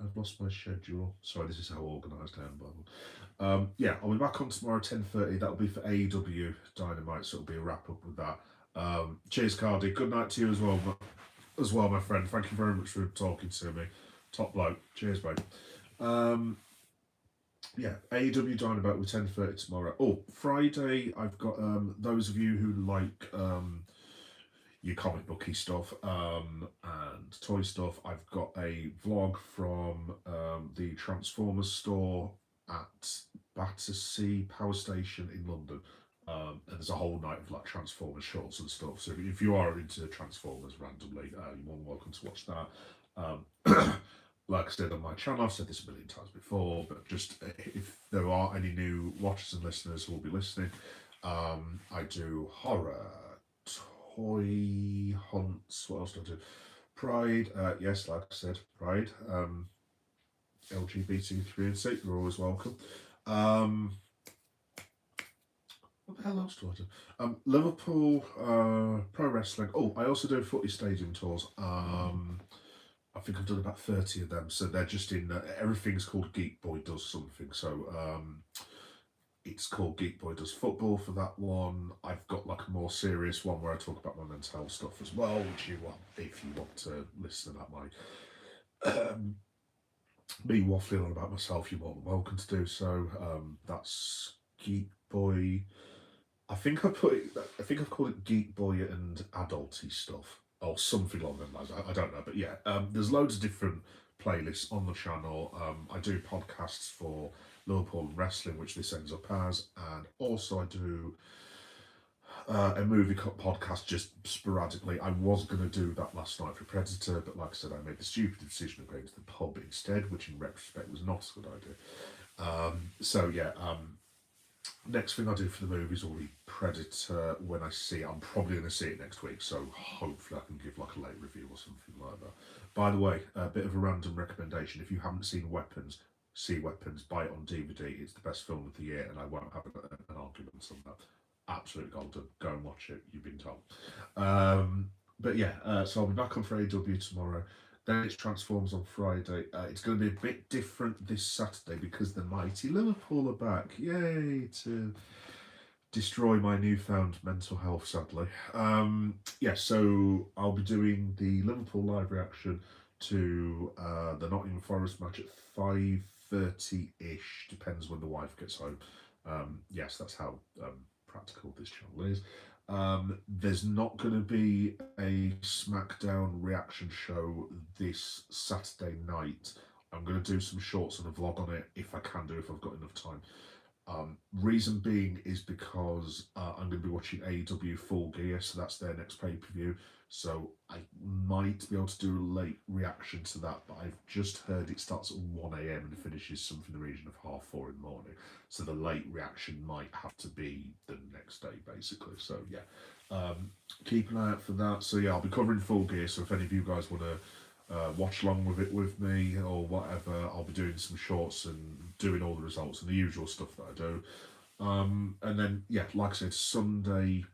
S1: I've lost my schedule. Sorry, this is how organised I am, by the way. Yeah, I'll be back on tomorrow 10:30. That'll be for AEW Dynamite, so it'll be a wrap up with that. Cheers, Cardi. Good night to you as well, my friend. Thank you very much for talking to me. Top bloke. Cheers, mate. Yeah, AEW Dynamite with 10:30 tomorrow. Oh, Friday, I've got those of you who like your comic booky stuff and toy stuff. I've got a vlog from the Transformers store at Battersea Power Station in London. And there's a whole night of like Transformers shorts and stuff. So if you are into Transformers randomly, you're more than welcome to watch that. Like I said on my channel, I've said this a million times before, but just if there are any new watchers and listeners who will be listening, I do horror, toy hunts. What else do I do? Pride, yes, like I said, Pride. LGBT3 and 6, you're always welcome. What the hell else do I do? Liverpool, pro wrestling. Oh, I also do footy stadium tours. I think I've done about 30 of them. So they're just in, everything's called Geek Boy Does Something. So it's called Geek Boy Does Football for that one. I've got like a more serious one where I talk about my mental health stuff as well, which you want, if you want to listen to that, me waffling on about myself, you're more than welcome to do so. That's Geek Boy. I think I've called it Geek Boy and Adulty Stuff or something along those lines. I don't know, but yeah, there's loads of different playlists on the channel. I do podcasts for Liverpool wrestling, which this ends up as, and also I do a movie podcast just sporadically. I was going to do that last night for Predator, but like I said, I made the stupid decision of going to the pub instead, which in retrospect was not a good idea. So yeah, next thing I do for the movies will be Predator. When I see it, I'm probably going to see it next week, so hopefully I can give like a late review or something like that. By the way, a bit of a random recommendation: if you haven't seen Weapons, see Weapons, buy it on DVD. It's the best film of the year, and I won't have an argument on that. Absolute golden. Go and watch it. You've been told. But yeah, so I'll be back on for AW tomorrow. Then it's Transformers on Friday. It's going to be a bit different this Saturday because the mighty Liverpool are back. Yay! To destroy my newfound mental health, sadly. Yeah, so I'll be doing the Liverpool live reaction to the Nottingham Forest match at 5:30 ish. Depends when the wife gets home. Yes, that's how practical this channel is. There's not going to be a SmackDown reaction show this Saturday night. I'm going to do some shorts and a vlog on it if I can do, if I've got enough time. Reason being is because I'm going to be watching AEW Full Gear, so that's their next pay per view. So I might be able to do a late reaction to that, but I've just heard it starts at 1 a.m. and finishes something in the region of 4:30 in the morning. So the late reaction might have to be the next day, basically. So yeah, keep an eye out for that. So yeah, I'll be covering Full Gear. So if any of you guys want to watch along with it with me or whatever, I'll be doing some shorts and doing all the results and the usual stuff that I do. And then, yeah, like I said, Sunday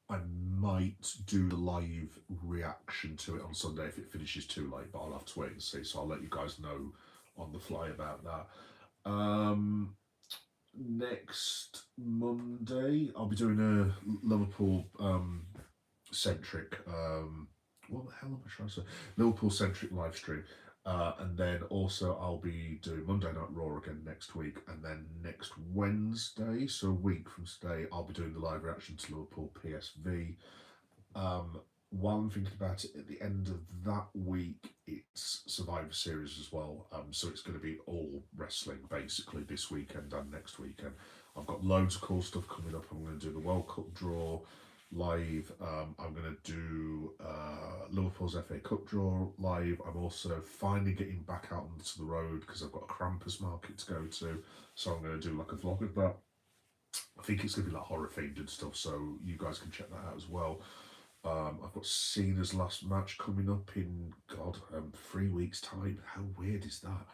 S1: I might do the live reaction to it on Sunday if it finishes too late, but I'll have to wait and see. So I'll let you guys know on the fly about that. Next Monday, I'll be doing a Liverpool centric. What the hell am I trying to say? Liverpool centric live stream. And then also I'll be doing Monday Night Raw again next week, and then next Wednesday, so a week from today, I'll be doing the live reaction to Liverpool PSV. While I'm thinking about it, at the end of that week, it's Survivor Series as well. So it's going to be all wrestling basically this weekend and next weekend. I've got loads of cool stuff coming up. I'm going to do the World Cup draw live. I'm going to do Liverpool's FA Cup draw live. I'm also finally getting back out onto the road because I've got a Krampus market to go to. So I'm going to do like a vlog of that. I think it's going to be like horror themed and stuff, so you guys can check that out as well. I've got Cena'S last match coming up in 3 weeks' time. How weird is that?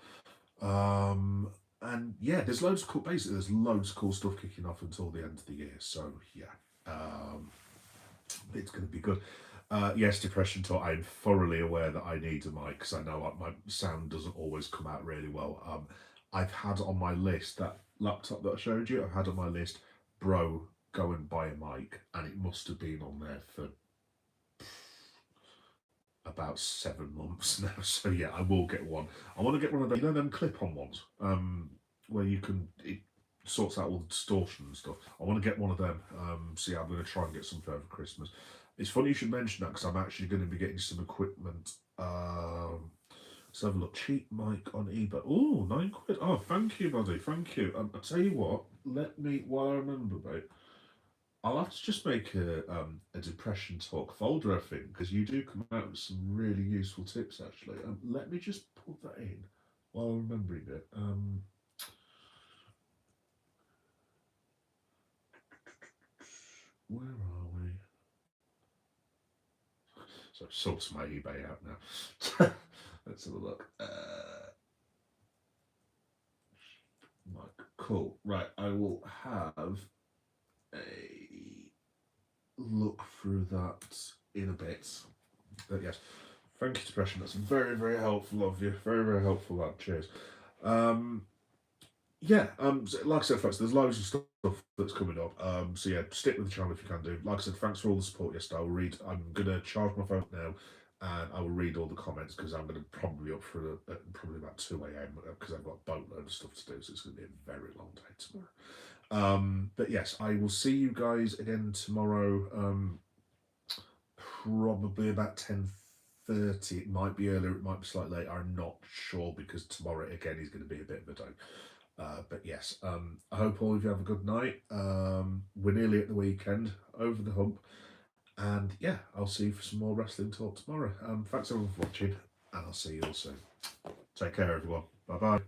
S1: And yeah, there's loads of cool. Basically, there's loads of cool stuff kicking off until the end of the year. So yeah, it's going to be good. Yes, depression talk. I'm thoroughly aware that I need a mic because I know my sound doesn't always come out really well. I've had on my list that laptop that I showed you. I've had on my list, bro, go and buy a mic, and it must have been on there for about 7 months now. So yeah, I will get one. I want to get one of them, them clip-on ones, where you can it sorts out all the distortion and stuff. I want to get one of them. So yeah, I'm going to try and get some for Christmas. It's funny you should mention that because I'm actually going to be getting some equipment. Let's have a look. Cheap mic on eBay. Oh, £9. Oh, thank you, buddy. Thank you. I'll tell you what. Let me, while I remember, mate. I'll have to just make a depression talk folder, I think, because you do come out with some really useful tips, actually. Let me just put that in while I'm remembering it. Where are we? So I've sorted my eBay out now. Let's have a look. Cool. Right, I will have a look through that in a bit. But yes, thank you, Depression. That's very, very helpful of you. Very, very helpful. That. Cheers. Yeah. Like I said, folks, there's loads of stuff that's coming up. So yeah, stick with the channel if you can do. Like I said, thanks for all the support yesterday. I'll read. I'm gonna charge my phone now, and I will read all the comments because I'm gonna probably up for probably about 2 a.m. because I've got a boatload of stuff to do. So it's gonna be a very long day tomorrow. But yes, I will see you guys again tomorrow. Probably about 10:30. It might be earlier, it might be slightly later. I'm not sure because tomorrow again is going to be a bit of a day. But yes, I hope all of you have a good night. We're nearly at the weekend, over the hump. And yeah, I'll see you for some more wrestling talk tomorrow. Thanks everyone for watching, and I'll see you all soon. Take care, everyone. Bye bye.